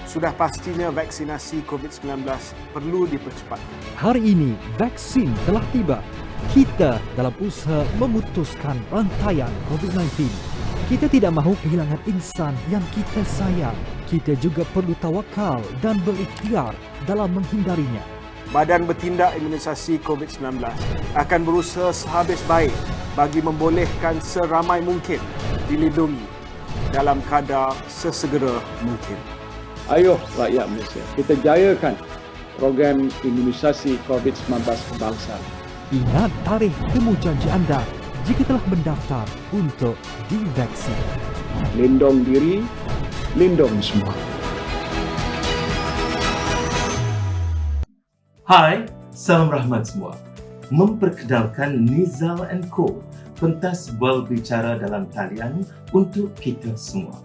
sudah pastinya vaksinasi COVID-19 perlu dipercepatkan. Hari ini, vaksin telah tiba. Kita dalam usaha memutuskan rantaian COVID-19. Kita tidak mahu kehilangan insan yang kita sayang. Kita juga perlu tawakal dan berikhtiar dalam menghindarinya. Badan Bertindak Imunisasi COVID-19 akan berusaha sehabis baik bagi membolehkan seramai mungkin dilindungi dalam kadar sesegera mungkin. Ayuh rakyat Malaysia, kita jayakan program imunisasi COVID-19 kebangsaan. Ingat tarikh temu janji anda jika telah mendaftar untuk divaksin. Lindung diri, lindung semua. Hai, salam rahmat semua. Memperkenalkan Nizal & Co, pentas berbicara dalam talian untuk kita semua.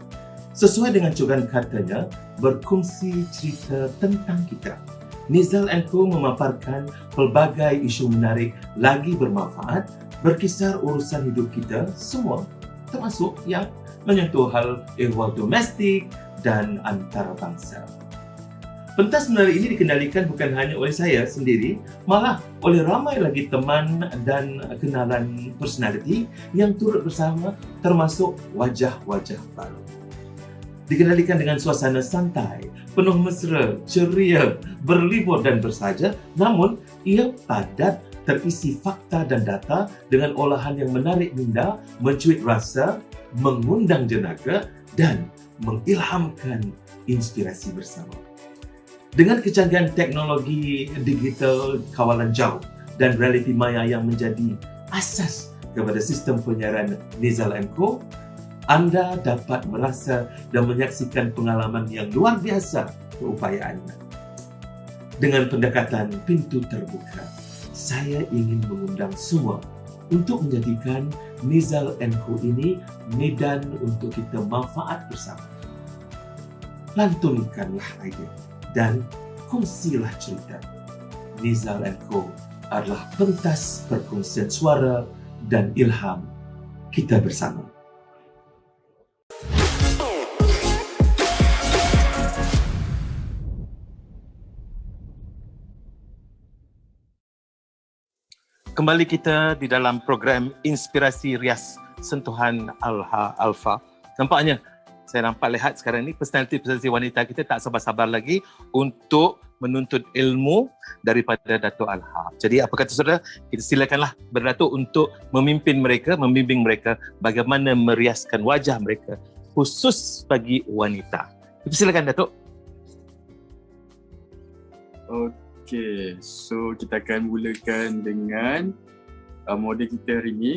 Sesuai dengan cogan katanya, berkongsi cerita tentang kita. Nizal & Co memaparkan pelbagai isu menarik lagi bermanfaat berkisar urusan hidup kita semua, termasuk yang menyentuh hal ehwal domestik dan antarabangsa. Pentas menarik ini dikendalikan bukan hanya oleh saya sendiri, malah oleh ramai lagi teman dan kenalan personality yang turut bersama, termasuk wajah-wajah baru. Dikendalikan dengan suasana santai, penuh mesra, ceria, berlibur dan bersahaja, namun ia padat terisi fakta dan data dengan olahan yang menarik minda, mencuit rasa, mengundang jenaka dan mengilhamkan inspirasi bersama. Dengan kecanggihan teknologi digital kawalan jauh dan realiti maya yang menjadi asas kepada sistem penyiaran Nizal & Co, anda dapat merasa dan menyaksikan pengalaman yang luar biasa keupayaannya. Dengan pendekatan pintu terbuka, saya ingin mengundang semua untuk menjadikan Nizal & Co ini medan untuk kita manfaat bersama. lantunkanlah idea dan kongsilah cerita. Nizal & Co adalah pentas perkongsian suara dan ilham kita bersama. Kembali kita di dalam program Inspirasi Rias Sentuhan Alfa. Nampaknya saya lihat sekarang ni personaliti wanita kita tak sabar-sabar lagi untuk menuntut ilmu daripada Dato' Alha. Jadi apa kata saudara, kita silakanlah Berdato' untuk memimpin mereka, membimbing mereka bagaimana meriaskan wajah mereka khusus bagi wanita. Kita silakan Dato'. Okay, so kita akan mulakan dengan model kita hari ni.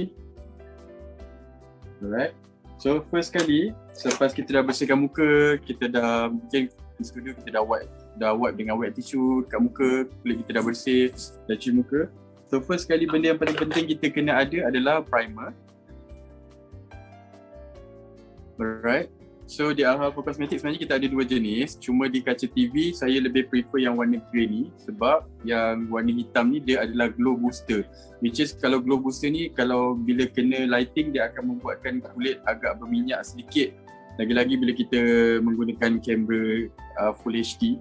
Alright. So first kali, selepas kita dah bersihkan muka, kita dah mungkin di studio kita dah wipe dengan wet tissue kat muka, kulit kita dah bersih, dah cuci muka. So first kali benda yang paling penting kita kena ada adalah primer. Alright. So di Alha Cosmetics sebenarnya kita ada dua jenis. Cuma di kaca TV saya lebih prefer yang warna grey ni sebab yang warna hitam ni dia adalah glow booster. Which is kalau glow booster ni kalau bila kena lighting dia akan membuatkan kulit agak berminyak sedikit. Lagi-lagi bila kita menggunakan kamera Full HD.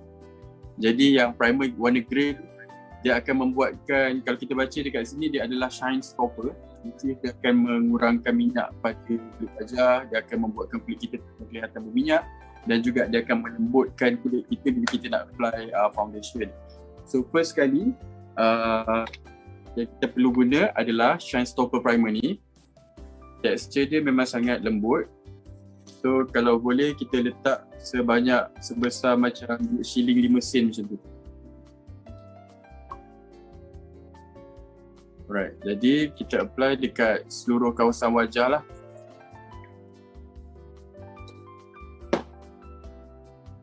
Jadi yang primer warna grey dia akan membuatkan, kalau kita baca dekat sini dia adalah shine stopper. Dia akan mengurangkan minyak pada kulit wajah, dia akan membuatkan kulit kita kelihatan berminyak dan juga dia akan melembutkan kulit kita bila kita nak apply foundation. So first kali yang kita perlu guna adalah shine stopper primer ni. Tekstur dia memang sangat lembut. So kalau boleh kita letak sebesar macam shilling 5 sen macam tu. Alright, jadi kita apply dekat seluruh kawasan wajah lah.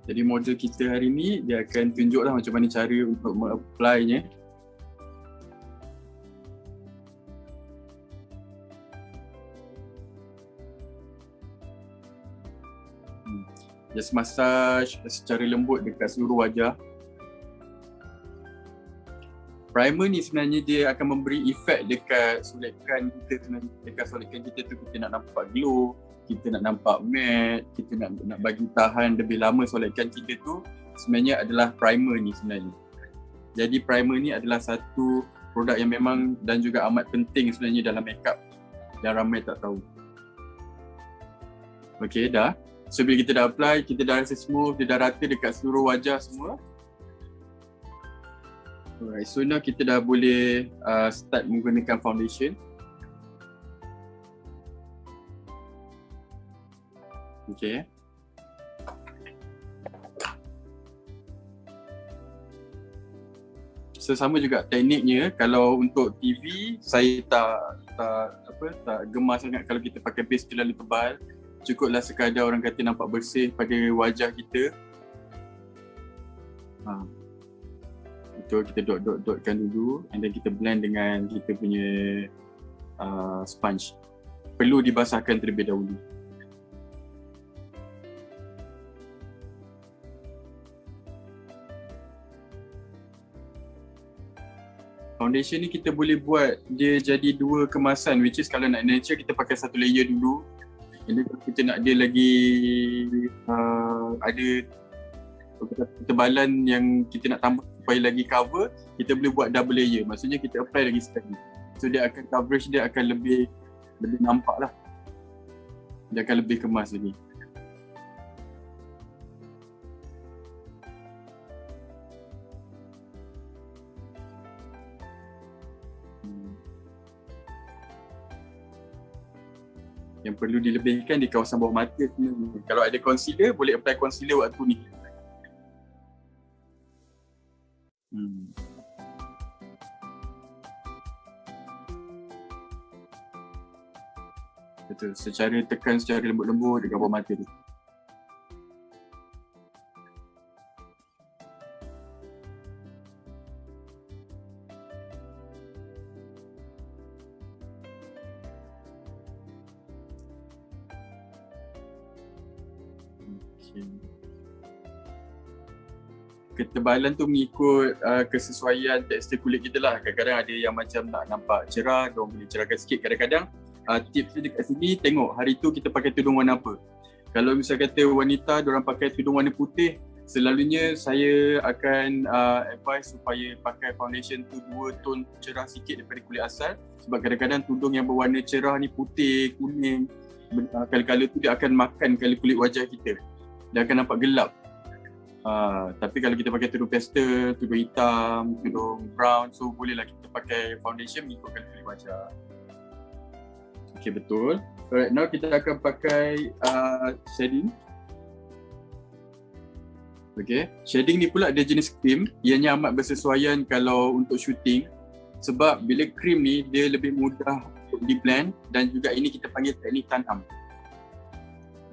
Jadi model kita hari ni dia akan tunjuklah macam mana cara untuk mengapply-nya. Just massage secara lembut dekat seluruh wajah. Primer ni sebenarnya dia akan memberi efek dekat solekan kita sebenarnya. Dekat solekan kita tu kita nak nampak glow, kita nak nampak matte, kita nak bagi tahan lebih lama solekan kita tu sebenarnya adalah primer ni sebenarnya. Jadi primer ni adalah satu produk yang memang dan juga amat penting sebenarnya dalam makeup yang ramai tak tahu. Okay, dah. So bila kita dah apply, kita dah rasa smooth, dia dah rata dekat seluruh wajah semua. Alright, so now kita dah boleh start menggunakan foundation. Okay. So sama juga tekniknya, kalau untuk TV saya tak gemar sangat kalau kita pakai base terlalu tebal. Cukuplah sekadar orang kata nampak bersih pada wajah kita. Betul, kita dot-dotkan dulu and then kita blend dengan kita punya sponge. Perlu dibasahkan terlebih dahulu. Foundation ni kita boleh buat dia jadi dua kemasan, which is kalau nak natural kita pakai satu layer dulu. And then kalau kita nak dia lagi ada ketebalan yang kita nak tambah supaya lagi cover, kita boleh buat double layer. Maksudnya kita apply lagi sekali. So dia akan coverage dia akan lebih nampak lah. Dia akan lebih kemas lagi. Yang perlu dilebihkan di kawasan bawah mata sebenarnya. Kalau ada concealer, boleh apply concealer waktu ni. Betul, tekan secara lembut-lembut dekat bawah mata tu. ketebalan tu mengikut kesesuaian tekstur kulit kita lah. Kadang-kadang ada yang macam nak nampak cerah, diorang boleh cerahkan sikit. Kadang-kadang tips dia dekat sini, tengok hari tu kita pakai tudung warna apa. Kalau misal kata wanita diorang pakai tudung warna putih, selalunya saya akan advise supaya pakai foundation tu 2 tone cerah sikit daripada kulit asal. Sebab kadang-kadang tudung yang berwarna cerah ni, putih, kuning, kala-kala tu dia akan makan kala kulit wajah kita. Dia akan nampak gelap. Tapi kalau kita pakai tudung pastel, tudung hitam, tudung brown, so bolehlah kita pakai foundation mengikutkan kulit wajah. Okay, betul. Alright, now kita akan pakai shading. Okay, shading ni pula ada jenis krim. Ianya amat bersesuaian kalau untuk shooting. Sebab bila krim ni dia lebih mudah untuk di blend, dan juga ini kita panggil teknik tanam.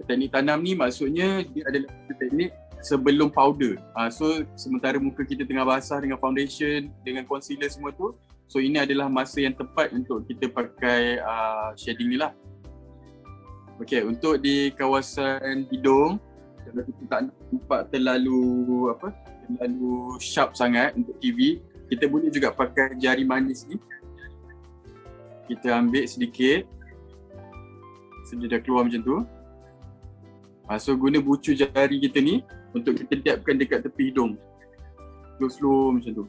Teknik tanam ni maksudnya dia adalah teknik sebelum powder. So sementara muka kita tengah basah dengan foundation, dengan concealer semua tu, so ini adalah masa yang tepat untuk kita pakai shading ni lah. Okay, untuk di kawasan hidung, kalau kita tak nampak terlalu sharp sangat untuk TV, kita boleh juga pakai jari manis ni. Kita ambil sedikit, dia dah keluar macam tu. So guna bucu jari kita ni untuk kita dabkan dekat tepi hidung. Slow-slow macam tu.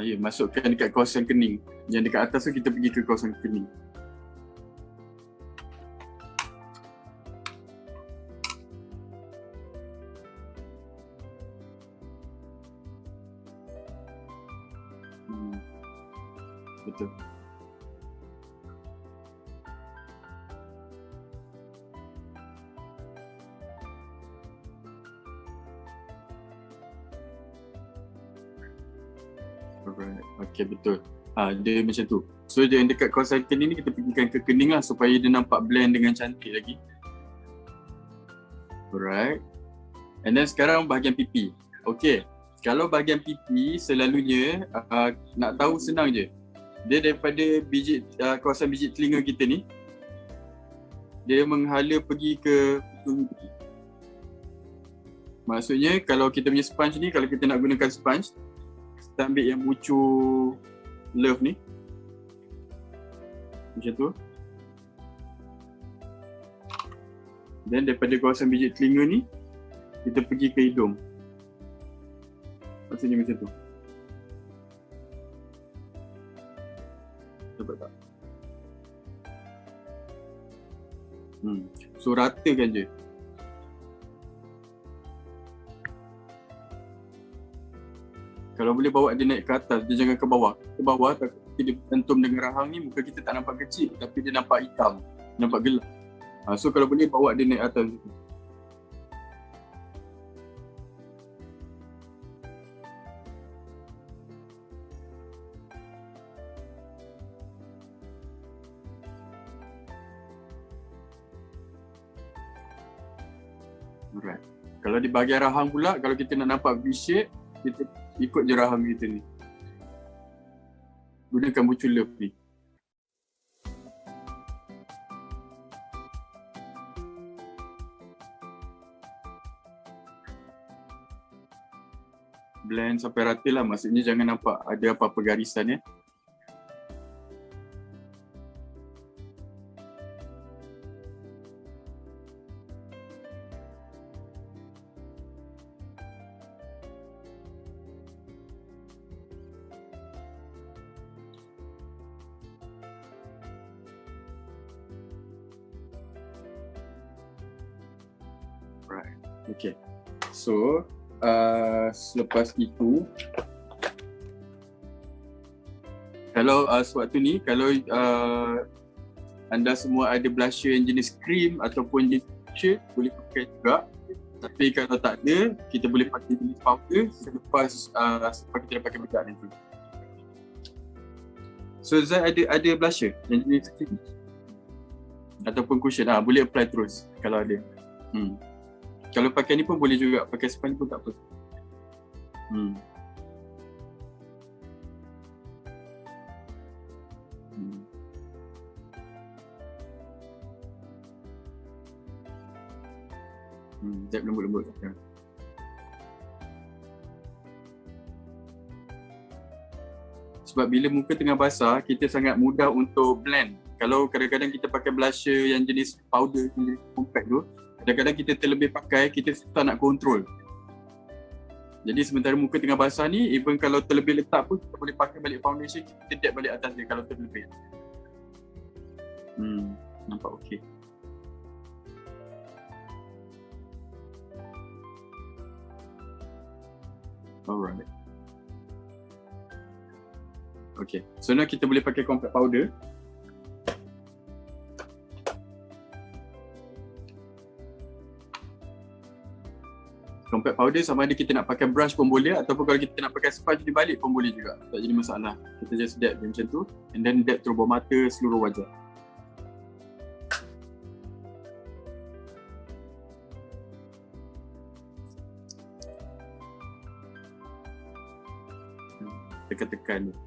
Ya, masukkan dekat kawasan kening. Yang dekat atas tu kita pergi ke kawasan kening. Betul. Alright. Okay, betul. Dia macam tu. So dia yang dekat kawasan kening ni kita pergikan ke kening lah supaya dia nampak blend dengan cantik lagi. Alright. And then sekarang bahagian pipi. Okay. Kalau bahagian pipi selalunya nak tahu senang je. Dia daripada biji kawasan biji telinga kita ni, dia menghala pergi ke hidung kita. Maksudnya kalau kita punya sponge ni, kalau kita nak gunakan sponge, kita ambil yang bucu love ni macam tu. Dan daripada kawasan biji telinga ni, kita pergi ke hidung. Maksudnya macam tu. Dapat tak? So ratakan je. Kalau boleh bawa dia naik ke atas, dia jangan ke bawah. Ke bawah, takut dia bertentum dengan rahang ni, muka kita tak nampak kecil tapi dia nampak hitam, nampak gelap. So kalau boleh bawa dia naik atas. Alright. Kalau di bahagian rahang pula, kalau kita nak nampak V-shape, kita ikut je rahang kita ni. Gunakan bucu love ni. Blend sampai rata lah, maksudnya jangan nampak ada apa-apa garisan ya. Right. Okay. So selepas itu, kalau sewaktu ni, kalau anda semua ada blusher yang jenis cream ataupun jenis shade, boleh pakai juga. Tapi kalau tak ada, kita boleh pakai jenis powder selepas kita dah pakai bedak ni tu. So Zai ada blusher yang jenis cream ataupun cushion, boleh apply terus kalau ada. Kalau pakai ni pun boleh juga, pakai sponge pun tak apa. Jap lembut-lembut. Sebab bila muka tengah basah, kita sangat mudah untuk blend. Kalau kadang-kadang kita pakai blusher yang jenis powder, jenis compact tu, kadang-kadang kita terlebih pakai, kita susah nak control. Jadi sementara muka tengah basah ni, even kalau terlebih letak pun, kita boleh pakai balik foundation, kita dab balik atas dia kalau terlebih. Nampak okey. Alright. Okay, so now kita boleh pakai compact powder. Compact powder sama ada kita nak pakai brush pun boleh, ataupun kalau kita nak pakai sponge di balik pun boleh juga. Tak jadi masalah. Kita just dab dia macam tu, and then dab terus bawah mata, seluruh wajah. Tekan-tekan dia.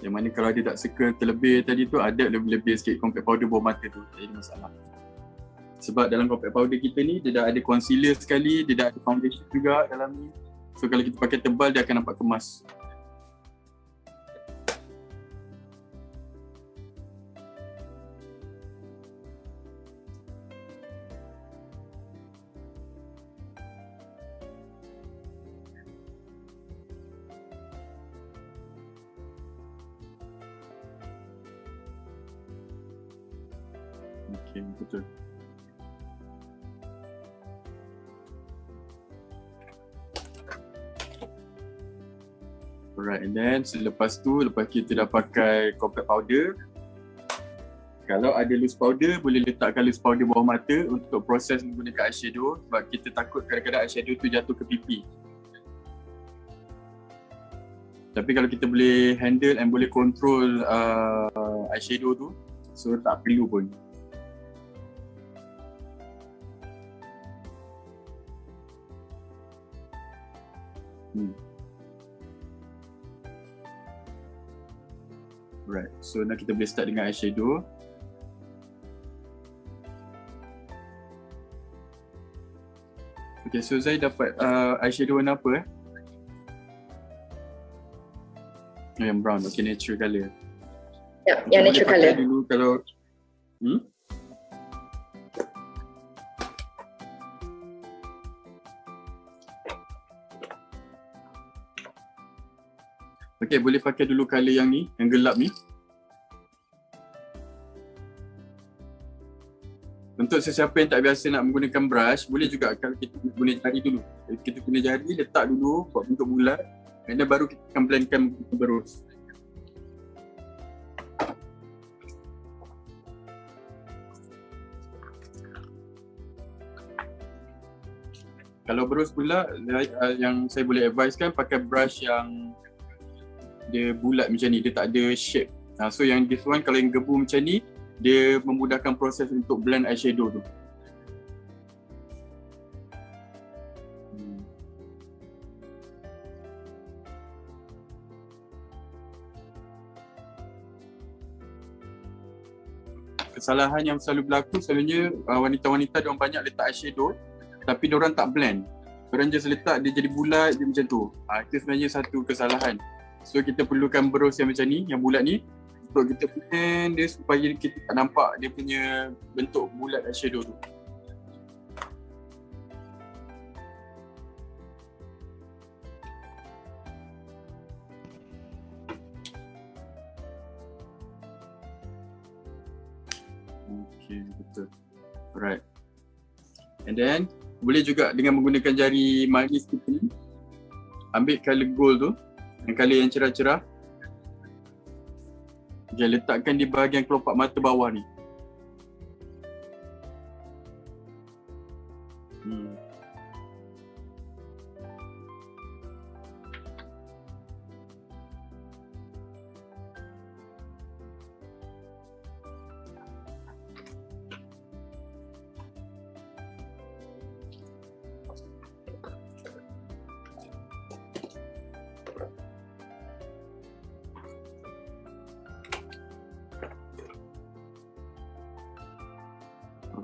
Yang mana kalau dia tak suka terlebih tadi tu, ada lebih-lebih sikit compact powder bawah mata tu, tak jadi masalah. Sebab dalam compact powder kita ni, dia dah ada concealer sekali, dia dah ada foundation juga dalam ni. So kalau kita pakai tebal, dia akan nampak kemas. Okay, betul. Alright, and then selepas tu, lepas kita dah pakai compact powder, kalau ada loose powder, boleh letakkan loose powder bawah mata untuk proses menggunakan eyeshadow, sebab kita takut kadang-kadang eyeshadow tu jatuh ke pipi. Tapi kalau kita boleh handle and boleh control eyeshadow tu, so tak perlu pun. Right, so now kita boleh start dengan eyeshadow. Okay, so Zai dapat eyeshadow warna apa yang brown, okay, natural colour. Ya, yang natural colour. Dulu kalau okay, boleh pakai dulu colour yang ni, yang gelap ni. Untuk sesiapa yang tak biasa nak menggunakan brush, boleh juga kalau kita guna jari dulu. Kita guna jari, letak dulu buat bentuk bulat, dan baru kita akan blendkan berus. Kalau berus pula, yang saya boleh advisekan pakai brush yang dia bulat macam ni, dia tak ada shape. So yang this one, kalau yang gebu macam ni, dia memudahkan proses untuk blend eyeshadow tu. Kesalahan yang selalu berlaku, selalunya wanita-wanita diorang banyak letak eyeshadow tapi diorang tak blend. Diorang just letak, dia jadi bulat, dia macam tu. Itu sebenarnya satu kesalahan. So kita perlukan berus yang macam ni, yang bulat ni, untuk kita blend dia supaya kita tak nampak dia punya bentuk bulat eyeshadow tu. Okay, betul. Alright. And then boleh juga dengan menggunakan jari manis kita ni, ambil colour gold tu, yang colour yang cerah-cerah. Okay, letakkan di bahagian kelopak mata bawah ni.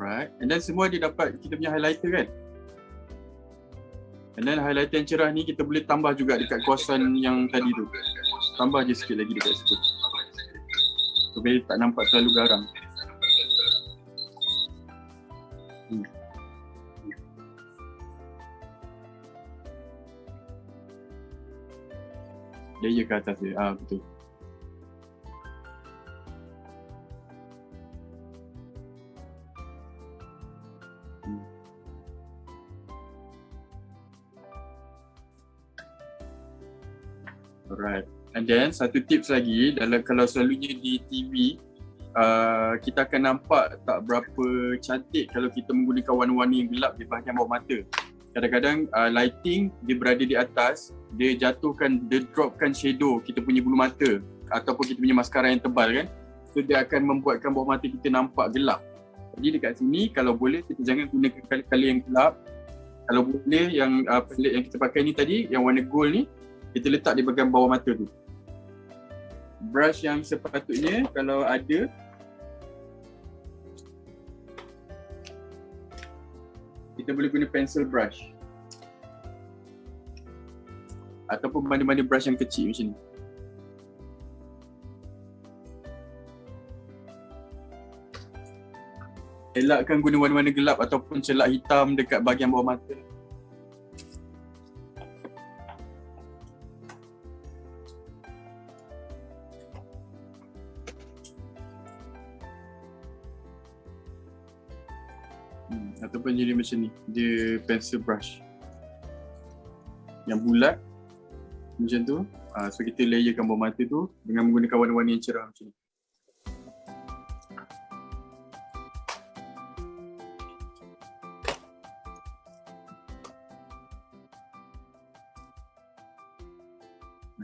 Alright. And then semua dia dapat kita punya highlighter kan? And then highlighter yang cerah ni kita boleh tambah juga dekat kawasan yang tadi tu. Tambah je sikit lagi dekat situ. Supaya tak nampak terlalu garang. Layer ke atas dia. Betul. Alright. And then satu tips lagi, kalau selalunya di TV, kita akan nampak tak berapa cantik kalau kita menggunakan warna-warna yang gelap di bahagian bawah mata. Kadang-kadang lighting dia berada di atas, dia dropkan shadow kita punya bulu mata ataupun kita punya maskara yang tebal kan. So dia akan membuatkan bawah mata kita nampak gelap. Jadi dekat sini kalau boleh kita jangan gunakan kali-kali yang gelap. Kalau boleh yang palette yang kita pakai ni tadi, yang warna gold ni, kita letak di bahagian bawah mata tu. Brush yang sepatutnya kalau ada, kita boleh guna pencil brush ataupun mana-mana brush yang kecil macam ni. Elakkan guna warna-warna gelap ataupun celak hitam dekat bahagian bawah mata. Ataupun jadi macam ni, dia pencil brush yang bulat macam tu. So kita layerkan bawah mata tu dengan menggunakan warna-warna yang cerah macam ni.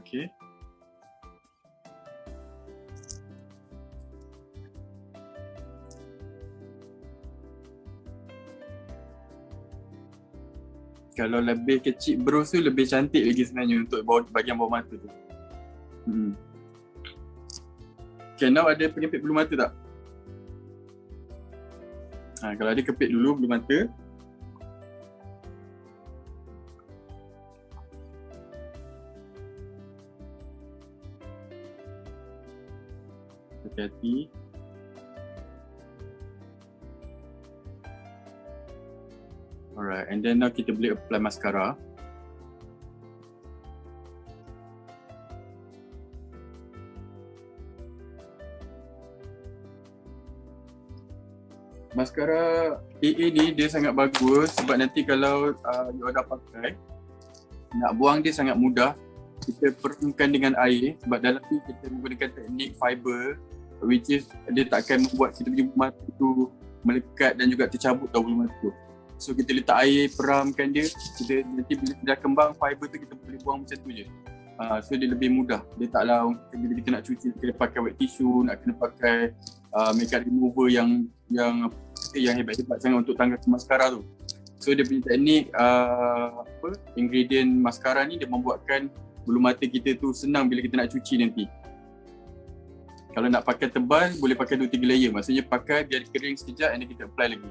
Okay. Kalau lebih kecil brush tu lebih cantik lagi sebenarnya untuk bahagian bawah mata tu. Okay, now ada penyepit bulu mata tak? Kalau ada kepit dulu bulu mata. Hati-hati. Alright, and then now kita boleh apply mascara. Mascara AA ni dia sangat bagus sebab nanti kalau you dah pakai, nak buang dia sangat mudah. Kita perlukan dengan air sebab dalam ni kita menggunakan teknik fiber, which is dia takkan membuat kita punya bulu mata tu melekat dan juga tercabut tau bulu mata tu. So kita letak air, peramkan dia, kita nanti bila dah kembang fiber tu kita boleh buang macam tu je. So dia lebih mudah. Dia taklah bila kita nak cuci kena pakai wet tissue, nak kena pakai makeup remover yang hebat-hebat sangat untuk tanggalkan maskara tu. So dia punya teknik ingredient maskara ni dia membuatkan bulu mata kita tu senang bila kita nak cuci nanti. Kalau nak pakai tebal boleh pakai 2-3 layer. Maksudnya pakai biar kering sekejap and then kita apply lagi.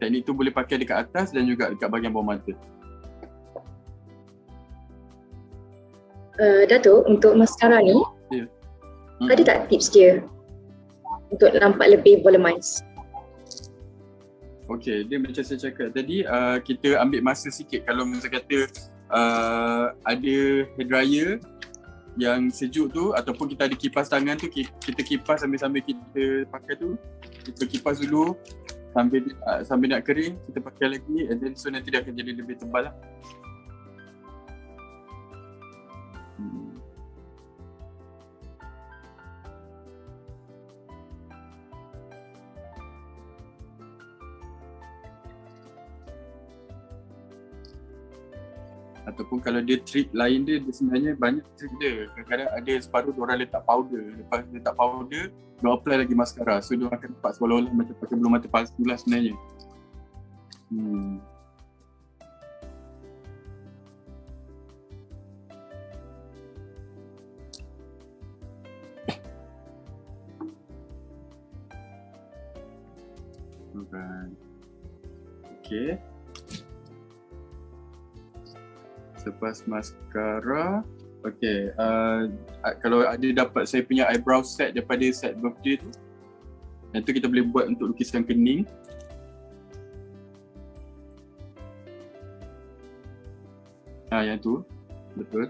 Teknik tu boleh pakai dekat atas dan juga dekat bahagian bawah mata. Dato', untuk maskara ni, ada tak tips dia untuk nampak lebih volumized? Okay, dia macam saya cakap tadi, kita ambil masa sikit. Kalau misalnya kata ada hair dryer yang sejuk tu ataupun kita ada kipas tangan tu, kita kipas sambil-sambil kita pakai tu, kita kipas dulu sambil nak kering, kita pakai lagi and then so nanti dia akan jadi lebih tebal lah. Ataupun kalau dia trick lain dia sebenarnya banyak trick dia. Kadang-kadang ada separuh orang letak powder, lepas letak powder dia apply lagi maskara, so dia akan nampak seolah-olah macam pakai bulu mata palsu lah sebenarnya. Alright. Okay. Selepas maskara, okay. Kalau ada dapat saya punya eyebrow set daripada set birthday tu, yang tu kita boleh buat untuk lukisan kening. Yang tu, betul.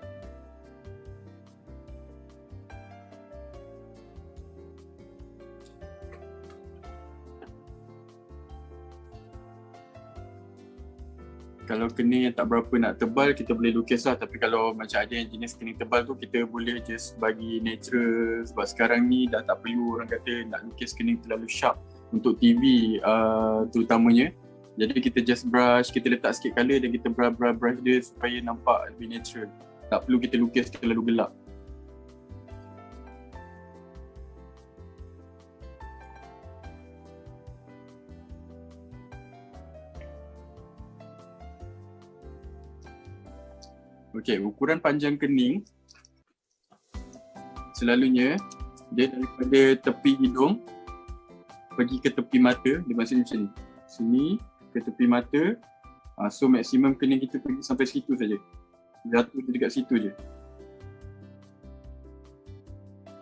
Kalau kening yang tak berapa nak tebal, kita boleh lukis lah. Tapi kalau macam ada yang jenis kening tebal tu, kita boleh just bagi natural. Sebab sekarang ni dah tak perlu orang kata nak lukis kening terlalu sharp untuk TV terutamanya. Jadi kita just brush, kita letak sikit colour dan kita brush dia supaya nampak lebih natural. Tak perlu kita lukis terlalu gelap. Okey, ukuran panjang kening selalunya dia daripada tepi hidung pergi ke tepi mata, dia maksudnya macam ni. Sini ke tepi mata. So maksimum kening kita pergi sampai situ saja. Jatuh dekat situ je.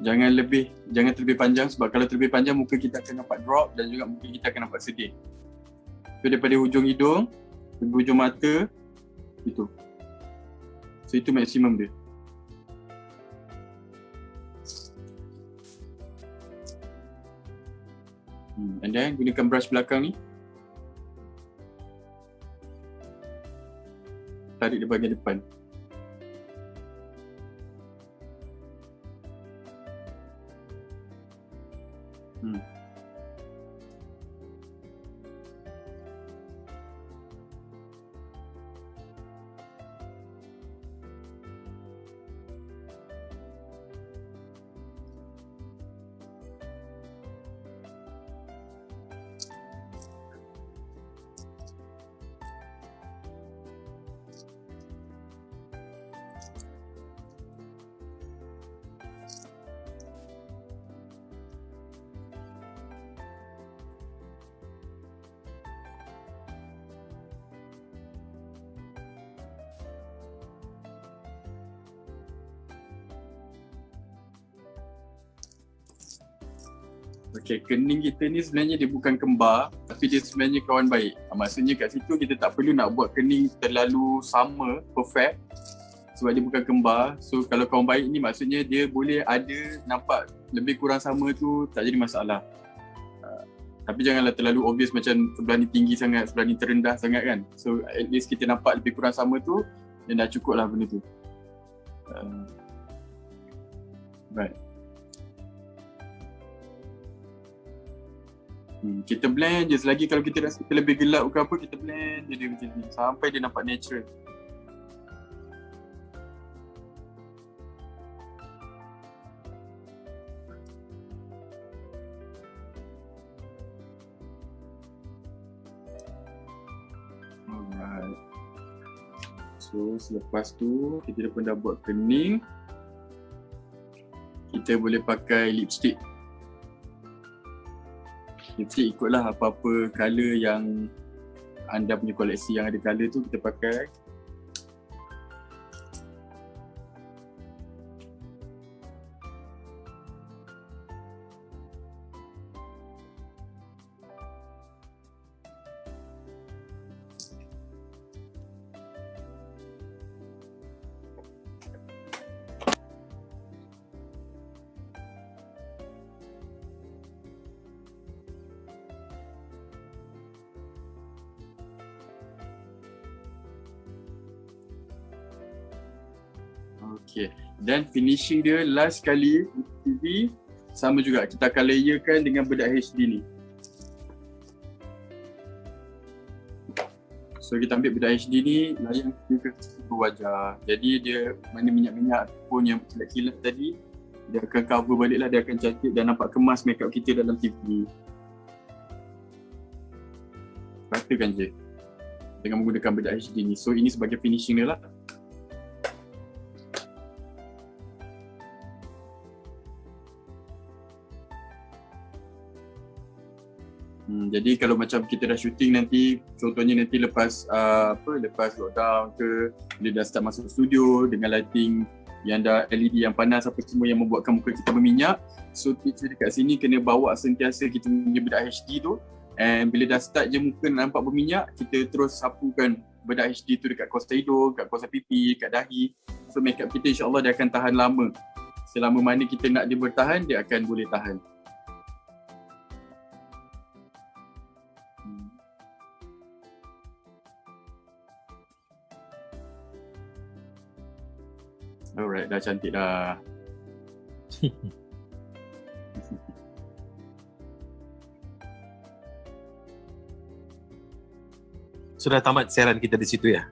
Jangan terlebih panjang sebab kalau terlebih panjang muka kita akan nampak drop dan juga muka kita akan nampak sedih. So daripada hujung hidung ke hujung mata itu. So itu maksimum dia. And then gunakan brush belakang ni. Tarik di bahagian depan. Okay, kening kita ni sebenarnya dia bukan kembar tapi dia sebenarnya kawan baik. Maksudnya kat situ kita tak perlu nak buat kening terlalu sama, perfect sebab dia bukan kembar. So kalau kawan baik ni maksudnya dia boleh ada nampak lebih kurang sama tu, tak jadi masalah. Tapi janganlah terlalu obvious macam sebelah ni tinggi sangat, sebelah ni terendah sangat kan. So at least kita nampak lebih kurang sama tu dan dah cukup lah benda tu. Right. Kita blend je, selagi kalau kita rasa kita lebih gelap ke apa, kita blend je dia macam ni sampai dia nampak natural. Alright. So selepas tu kita pun dah buat kening, kita boleh pakai lipstick. Lipstick ikutlah apa-apa colour yang anda punya koleksi yang ada colour tu kita pakai. Okay, dan finishing dia last kali TV sama juga, kita akan layerkan dengan bedak HD ni. So kita ambil bedak HD ni, layan ke seluruh wajah. Jadi dia mana minyak-minyak pun yang kilat-kilat tadi, dia akan cover balik lah, dia akan cantik dan nampak kemas makeup kita dalam TV. Ratakan je dengan menggunakan bedak HD ni. So ini sebagai finishing dia lah. Jadi kalau macam kita dah shooting nanti, contohnya nanti lepas lepas lockdown ke, bila dah start masuk studio dengan lighting yang dah LED yang panas apa semua yang membuatkan muka kita berminyak, so kita dekat sini kena bawa sentiasa kita punya bedak HD tu, and bila dah start je muka nampak berminyak, kita terus sapukan bedak HD tu dekat kawasan hidung, dekat kawasan pipi, dekat dahi. So makeup kita insyaAllah dia akan tahan lama. Selama mana kita nak dia bertahan, dia akan boleh tahan. Alright, dah cantik dah. Sudah tamat siaran kita di situ ya.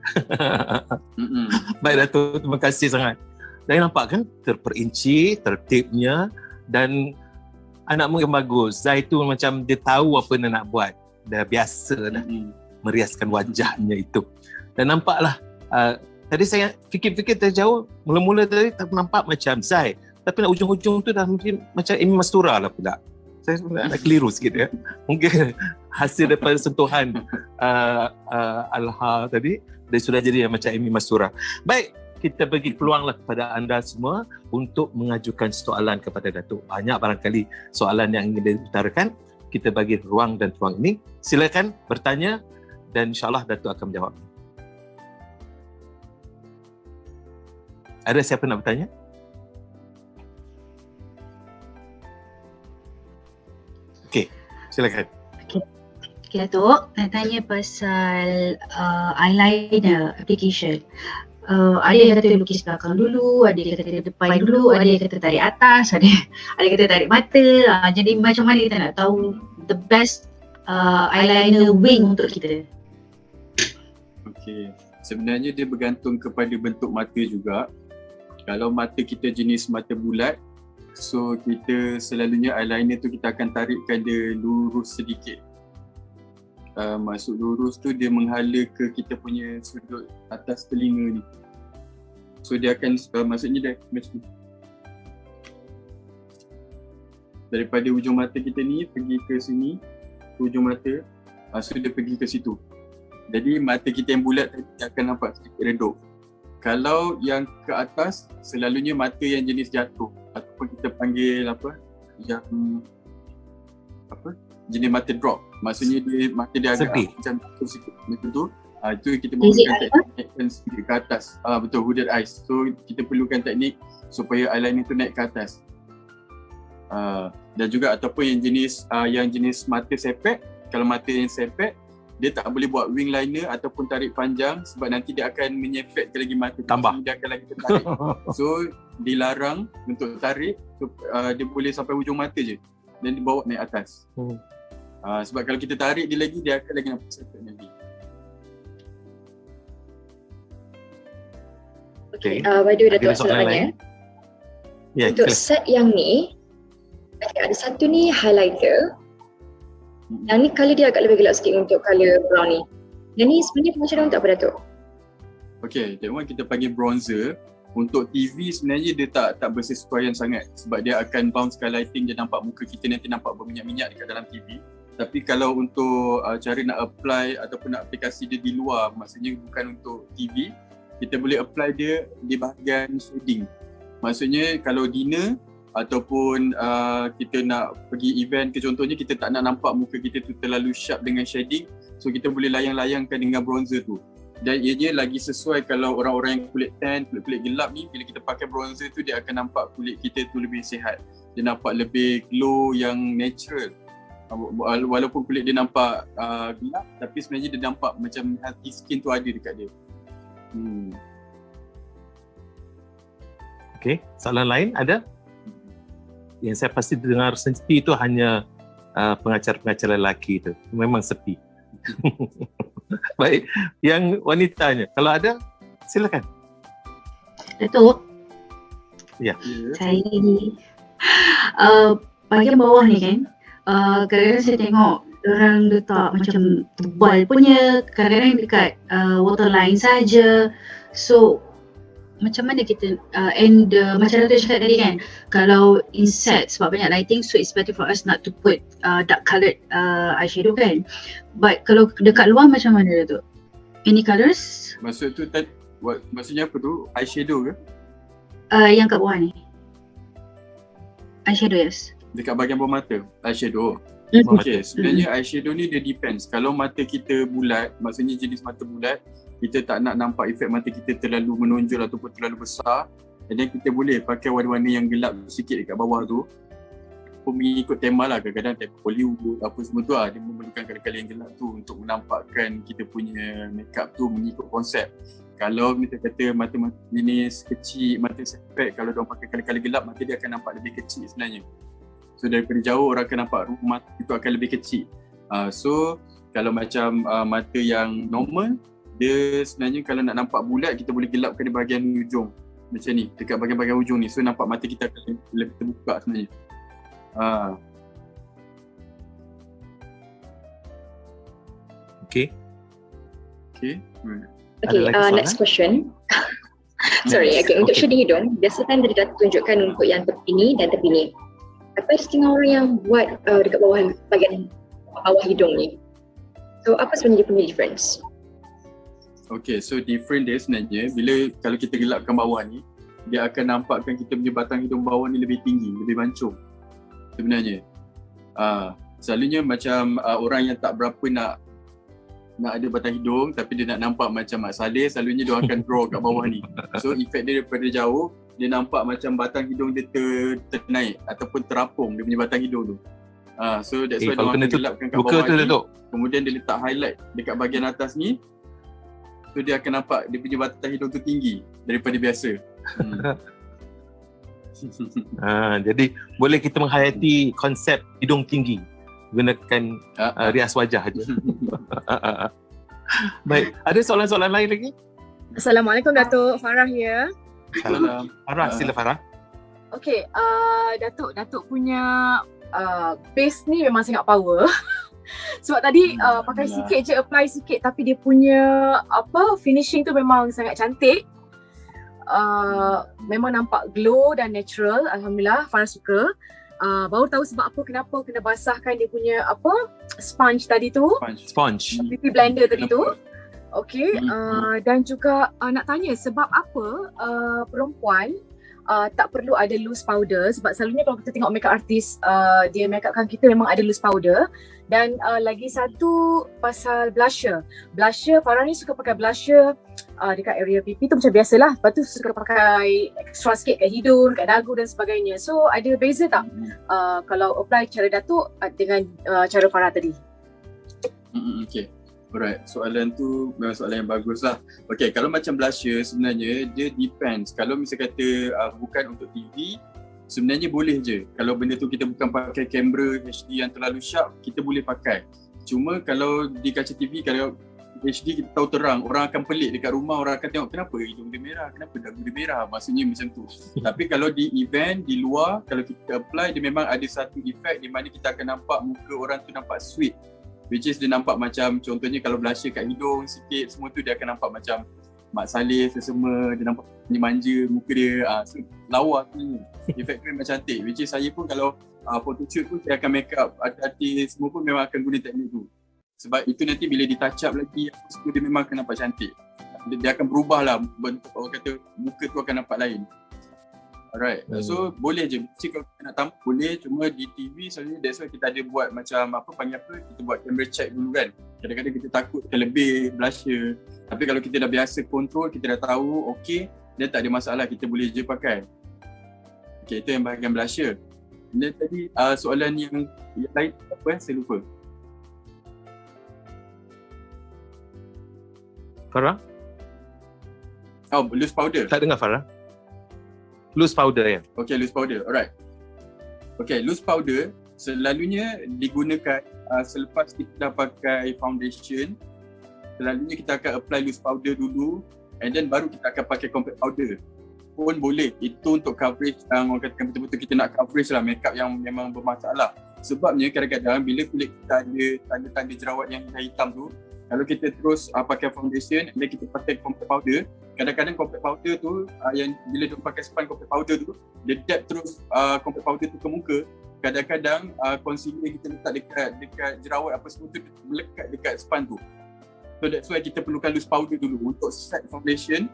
Baik Datuk, terima kasih sangat. Dan nampak kan terperinci, tertibnya, dan anakmu yang bagus. Zai tu macam dia tahu apa dia nak buat. Dah biasa dah meriaskan wajahnya itu. Dan nampaklah tadi saya fikir-fikir terjauh, mula-mula tadi tak nampak macam Zai. Tapi nak ujung-ujung tu dah mungkin macam Amy Mastura lah pula. Saya nak keliru sikit ya. Mungkin hasil daripada sentuhan Alha tadi, dia sudah jadi macam Amy Mastura. Baik, kita bagi peluanglah kepada anda semua untuk mengajukan soalan kepada Datuk. Banyak barangkali soalan yang ingin diutarakan. Kita bagi ruang dan ruang ini. Silakan bertanya dan insyaAllah Datuk akan menjawab. Ada siapa nak bertanya? Okey, silakan. Okay Datuk, nak tanya pasal eyeliner application. Ada yang kata lukis belakang dulu, ada yang kata depan dulu, ada yang kata tarik atas, ada yang kata tarik mata. Jadi macam mana kita nak tahu the best eyeliner wing untuk kita? Okey, sebenarnya dia bergantung kepada bentuk mata juga. Kalau mata kita jenis mata bulat, so kita selalunya eyeliner tu kita akan tarikkan dia lurus sedikit. Maksud lurus tu dia menghala ke kita punya sudut atas telinga ni. So dia akan maksudnya dia macam ni. Daripada ujung mata kita ni pergi ke sini, ujung mata, so dia pergi ke situ. Jadi mata kita yang bulat tadi akan nampak sedikit redup. Kalau yang ke atas, selalunya mata yang jenis jatuh ataupun kita panggil yang jenis mata drop. Maksudnya dia mata dia agak macam sikit macam tu. Itu kita perlukan teknik sedikit ke atas. Betul, hooded eyes. So kita perlukan teknik supaya eyeliner tu naik ke atas. Dan juga ataupun yang jenis mata sepet. Kalau mata yang sepet, dia tak boleh buat wing liner ataupun tarik panjang sebab nanti dia akan menyepetkan lagi mata. Tambah. Dia akan lagi tertarik. So dilarang untuk tarik. So, dia boleh sampai ujung mata je dan dibawa naik atas. Sebab kalau kita tarik dia lagi, dia akan lagi nampak sepet lagi. Okay, by the way Datuk soalannya. Untuk set yang ni, ada satu ni highlighter. Yang ni colour dia agak lebih gelap sikit untuk colour brown ni. Yang ni sebenarnya macam mana untuk apa Datuk? Okay, that one kita panggil bronzer. Untuk TV sebenarnya dia tak bersesuaian sangat sebab dia akan bouncekan lighting, dia nampak muka kita nanti nampak berminyak-minyak dekat dalam TV. Tapi kalau untuk cara nak apply ataupun nak aplikasi dia di luar, maksudnya bukan untuk TV, kita boleh apply dia di bahagian shading. Maksudnya kalau dinner ataupun kita nak pergi event ke contohnya, kita tak nak nampak muka kita tu terlalu sharp dengan shading, so kita boleh layang-layangkan dengan bronzer tu. Dan ianya lagi sesuai kalau orang-orang yang kulit tan, kulit gelap ni, bila kita pakai bronzer tu dia akan nampak kulit kita tu lebih sihat. Dia nampak lebih glow yang natural. Walaupun kulit dia nampak gelap, tapi sebenarnya dia nampak macam healthy skin tu ada dekat dia. Okey, soalan lain ada? Yang saya pasti dengar sepi itu hanya pengacara-pengacara lelaki itu. Memang sepi. Baik, yang wanitanya. Kalau ada, silakan. Datuk. Ya. Saya ni bahagian bawah ni kan, kadang-kadang saya tengok orang letak macam tebal punya, kadang-kadang dekat waterline saja. So macam mana kita and macam Dato' cakap tadi kan, kalau inset sebab banyak lighting, so it's better for us not to put dark coloured eyeshadow kan. But kalau dekat luar macam mana Dato'? Any colours? Maksud tu maksudnya apa tu? Eyeshadow ke? Yang kat bawah ni. Eyeshadow, yes. Dekat bahagian bawah mata, eyeshadow. Okay, sebenarnya eyeshadow ni dia depends. Kalau mata kita bulat, maksudnya jenis mata bulat, kita tak nak nampak efek mata kita terlalu menonjol ataupun terlalu besar, dan kita boleh pakai warna-warna yang gelap sikit dekat bawah tu. Pun mengikut tema lah, kadang-kadang tema Hollywood apa semua tu dia memerlukan kali-kali yang gelap tu untuk menampakkan kita punya makeup tu mengikut konsep. Kalau kita kata mata jenis kecil, mata suspek, kalau diorang pakai kali-kali gelap, mata dia akan nampak lebih kecil sebenarnya. So daripada jauh orang akan nampak ruang mata itu akan lebih kecil. So kalau macam mata yang normal, dia sebenarnya kalau nak nampak bulat, kita boleh gelapkan di bahagian hujung. Macam ni, dekat bahagian-bahagian hujung ni. So nampak mata kita akan lebih terbuka sebenarnya. Okay. Next question. Sorry, untuk shading hidung, biasa kan dia dah tunjukkan untuk yang tepi ni dan tepi ni. Apa setengah orang yang buat dekat bawah, bahagian bawah hidung ni. So apa sebenarnya dia punya difference? Okay, so different dia sebenarnya bila kalau kita gelapkan bawah ni, dia akan nampakkan kita punya batang hidung bawah ni lebih tinggi, lebih mancung sebenarnya. Selalunya macam orang yang tak berapa nak ada batang hidung tapi dia nak nampak macam Mak Saleh, selalunya dia akan draw kat bawah ni. So efek dia daripada jauh, dia nampak macam batang hidung dia ternaik ataupun terapung dia punya batang hidung tu. So that's why dia akan gelapkan kat bawah ni. Kemudian dia letak highlight dekat bahagian atas ni. So dia akan nampak dia punya batang hidung tu tinggi daripada biasa. Jadi boleh kita menghayati konsep hidung tinggi gunakan rias wajah aja. Baik, ada soalan-soalan lain lagi? Assalamualaikum Datuk, Farah ya. Salam. Farah, sila Farah. Okey, Datuk punya base ni memang sangat power. Sebab tadi pakai sikit je, apply sikit, tapi dia punya finishing tu memang sangat cantik. Memang nampak glow dan natural. Alhamdulillah, Farah suka. Baru tahu sebab apa kenapa kena basahkan dia punya sponge tadi tu. Sponge. Beauty blender tadi tu. Okey, dan juga nak tanya sebab apa perempuan tak perlu ada loose powder, sebab selalunya kalau kita tengok makeup artist dia makeupkan kita memang ada loose powder. Dan lagi satu pasal blusher. Farah ni suka pakai blusher dekat area pipi tu macam biasalah. Lepas tu suka pakai extra sikit kat hidung, kat dagu dan sebagainya. So ada beza tak kalau apply cara Datuk dengan cara Farah tadi? Okay. Alright, soalan tu memang soalan yang bagus lah. Okay, kalau macam blusher sebenarnya dia depends. Kalau misal kata bukan untuk TV, sebenarnya boleh je. Kalau benda tu kita bukan pakai kamera HD yang terlalu sharp, kita boleh pakai. Cuma kalau di kaca TV, kalau HD kita tahu terang, orang akan pelik dekat rumah, orang akan tengok kenapa hidung dia merah, kenapa dagu dia merah, maksudnya macam tu. Tapi kalau di event, di luar, kalau kita apply, dia memang ada satu efek di mana kita akan nampak muka orang tu nampak sweet. Which is dia nampak macam, contohnya kalau blusher kat hidung sikit, semua tu dia akan nampak macam Mak Saleh sesama, dia nampak manja muka dia. So, lawa tu, efek tu memang cantik. Which is saya pun kalau photoshoot pun saya akan make up, artis semua pun memang akan guna teknik tu. Sebab itu nanti bila di touch up lagi, semua dia memang akan nampak cantik. Dia akan berubah lah, bentuk orang kata muka tu akan nampak lain. Alright, so boleh je. Kalau kita nak tambah boleh, cuma di TV selalunya that's why kita ada buat macam kita buat camera check dulu kan. Kadang-kadang kita takut terlebih blusher. Tapi kalau kita dah biasa control, kita dah tahu okey, dia tak ada masalah, kita boleh je pakai. Okey, itu yang bahagian blusher. Dan tadi soalan yang lain apa saya lupa. Farah? Oh, loose powder. Tak dengar Farah. Loose powder ya. Okay, loose powder. Alright. Okay, loose powder selalunya digunakan selepas kita dah pakai foundation. Selalunya kita akan apply loose powder dulu and then baru kita akan pakai compact powder. Pun boleh. Itu untuk coverage yang orang katakan betul-betul kita nak coverage lah makeup yang memang bermasalah. Sebabnya kadang-kadang bila kulit kita ada tanda-tanda jerawat yang hitam tu, kalau kita terus pakai foundation dan kita pakai compact powder, kadang-kadang compact powder tu yang bila dia pakai sponge compact powder tu, dia dab terus compact powder tu ke muka. Kadang-kadang concealer kita letak dekat jerawat apa semua tu melekat dekat sponge tu. So that's why kita perlukan loose powder dulu untuk set foundation,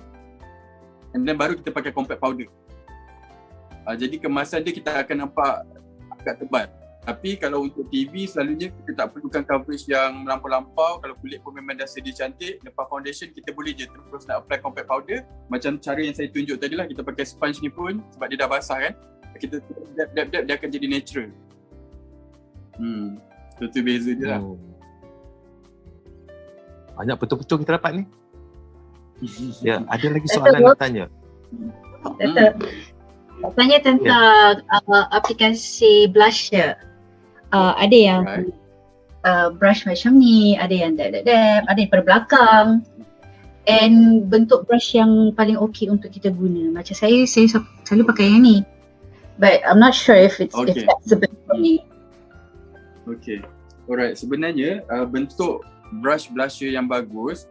and then baru kita pakai compact powder. Jadi kemasan dia kita akan nampak agak tebal. Tapi kalau untuk TV selalunya kita tak perlukan coverage yang melampau-lampau. Kalau kulit pun memang dah sedia cantik, lepas foundation kita boleh je terus nak apply compact powder. Macam cara yang saya tunjuk tadi lah, kita pakai sponge ni pun sebab dia dah basah kan, kita dab dia akan jadi natural. Tu beza dia lah. Banyak betul-betul kita dapat ni. Ya, ada lagi soalan nak tanya? Tanya tentang aplikasi blusher. Ada yang brush macam ni, ada yang dab, ada yang pada belakang. And bentuk brush yang paling okey untuk kita guna. Macam saya selalu pakai yang ni. But I'm not sure if it's accessible for me. Okay. Alright, sebenarnya bentuk brush blusher yang bagus,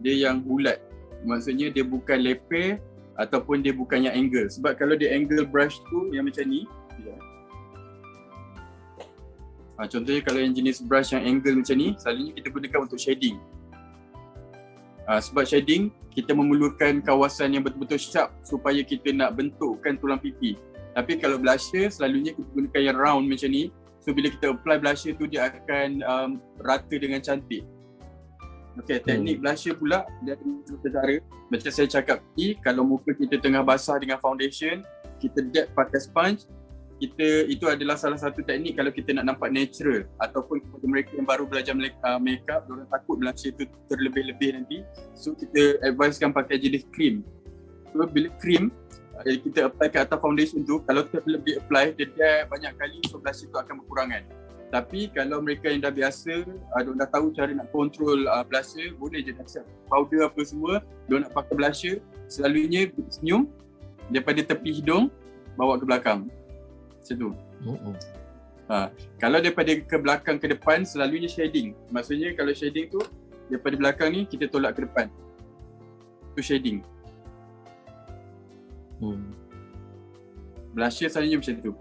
dia yang bulat. Maksudnya dia bukan leper ataupun dia bukan yang angle. Sebab kalau dia angle brush tu yang macam ni, contohnya kalau yang jenis brush yang angle macam ni, selalunya kita gunakan untuk shading. Sebab shading, kita memerlukan kawasan yang betul-betul sharp supaya kita nak bentukkan tulang pipi. Tapi kalau blusher, selalunya kita gunakan yang round macam ni. So bila kita apply blusher tu, dia akan rata dengan cantik. Okay, teknik blusher pula dia ada beberapa cara. Macam saya cakap tadi, kalau muka kita tengah basah dengan foundation, kita dab pakai sponge. Itu adalah salah satu teknik kalau kita nak nampak natural. Ataupun kepada mereka yang baru belajar makeup, diorang takut blusher tu terlebih-lebih nanti. So kita advisekan pakai jenis cream. So bila cream, kita apply ke atas foundation tu, kalau terlebih apply, dia dab banyak kali, so blusher tu akan berkurangan. Tapi kalau mereka yang dah biasa, diorang dah tahu cara nak control blusher, boleh je nak set powder apa semua, diorang nak pakai blusher, selalunya senyum daripada tepi hidung bawa ke belakang. Macam tu. Kalau daripada ke belakang ke depan, selalunya shading. Maksudnya kalau shading tu daripada belakang ni kita tolak ke depan. Tu shading. Blusher selalunya macam tu.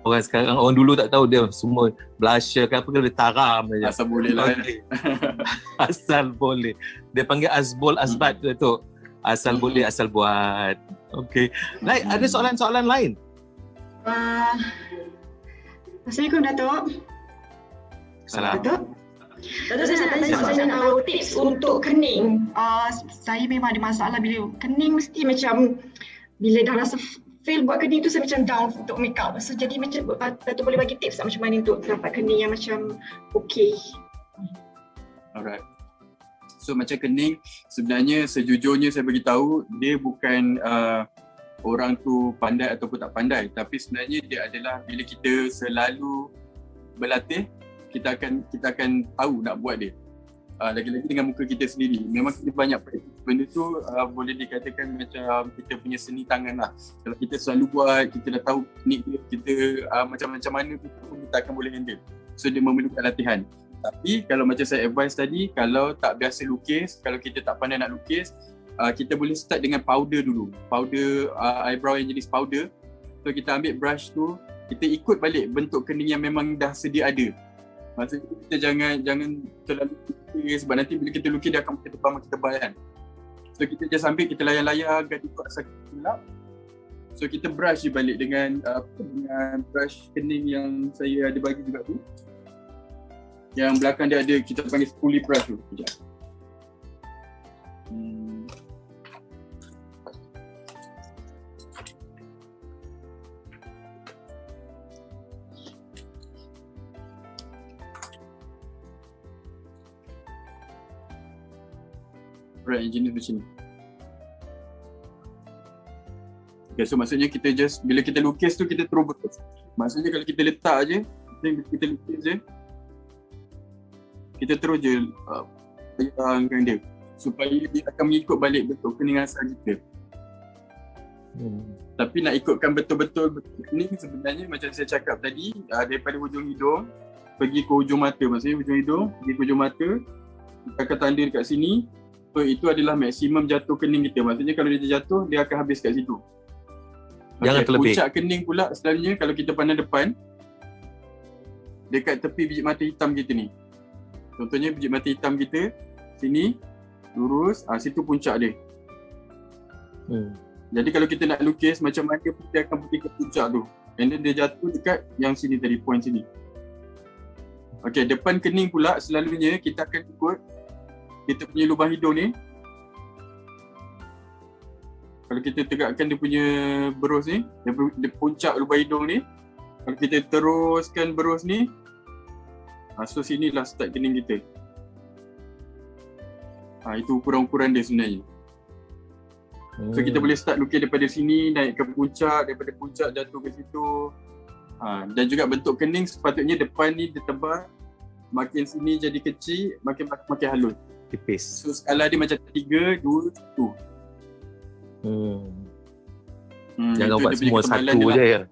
Orang sekarang, orang dulu tak tahu, dia semua blusher kan apa, dia taram je. Asal boleh lah. Asal boleh. Dia panggil asbol asbat tu. Asal boleh, asal buat. Okay. Baik, ada soalan-soalan lain? Assalamualaikum Datuk. Salam. Datuk, saya nak tahu tips untuk kening. Saya memang ada masalah bila kening, mesti macam bila dah rasa feel buat kening tu saya macam down untuk make up. So jadi macam Datuk boleh bagi tips tak macam mana untuk dapat kening yang macam okey. Alright. So macam kening, sebenarnya sejujurnya saya beritahu, dia bukan orang tu pandai ataupun tak pandai, tapi sebenarnya dia adalah bila kita selalu berlatih, kita akan tahu nak buat dia. Lagi-lagi dengan muka kita sendiri. Memang kita banyak praktis. Benda tu boleh dikatakan macam kita punya seni tangan lah. Kalau kita selalu buat, kita dah tahu teknik dia, kita macam-macam mana kita akan boleh handle. So dia memerlukan latihan. Tapi kalau macam saya advise tadi, kalau tak biasa lukis, kalau kita tak pandai nak lukis, kita boleh start dengan powder dulu. Powder eyebrow yang jenis powder. So kita ambil brush tu, kita ikut balik bentuk kening yang memang dah sedia ada. Maksudnya kita jangan terlalu lukis, sebab nanti bila kita lukis dia akan makin tebal kan. So kita just ambil, kita layar-layar agar dia kuat sakit gelap. So kita brush je balik dengan brush kening yang saya ada bagi juga tu. Yang belakang dia ada, kita panggil spoolie brush tu. Sekejap. Right, jenis macam ni. Okay, so maksudnya kita just, bila kita lukis tu kita terus betul. Maksudnya kalau kita letak je, kita lukis je, kita terus je pegangkan dia supaya dia akan mengikut balik bentuk kening asal kita. Tapi nak ikutkan betul-betul kening sebenarnya macam saya cakap tadi, daripada hujung hidung pergi ke hujung mata. Maksudnya hujung hidung pergi ke hujung mata, kita akan tanda dekat sini. So itu adalah maksimum jatuh kening kita. Maksudnya kalau dia jatuh, dia akan habis kat situ. Jangan terlebih. Puncak kening pula selalunya kalau kita pandang depan, dekat tepi biji mata hitam kita ni. Contohnya biji mata hitam kita, sini, lurus, situ puncak dia. Jadi kalau kita nak lukis macam mana pun dia akan pergi ke puncak tu. And then dia jatuh dekat yang sini tadi, point sini. Okay, depan kening pula selalunya kita akan ikut kita punya lubang hidung ni. Kalau kita tegakkan dia punya berus ni, dia puncak lubang hidung ni. Kalau kita teruskan berus ni, so sinilah start kening kita. Itu ukuran-ukuran dia sebenarnya. So kita boleh start lukis daripada sini, naik ke puncak, daripada puncak jatuh ke situ. Dan juga bentuk kening sepatutnya depan ni dia tebal, makin sini jadi kecil, makin halus. Tipis. So skala dia macam 3, 2, 1. Jangan buat semua satu je ya.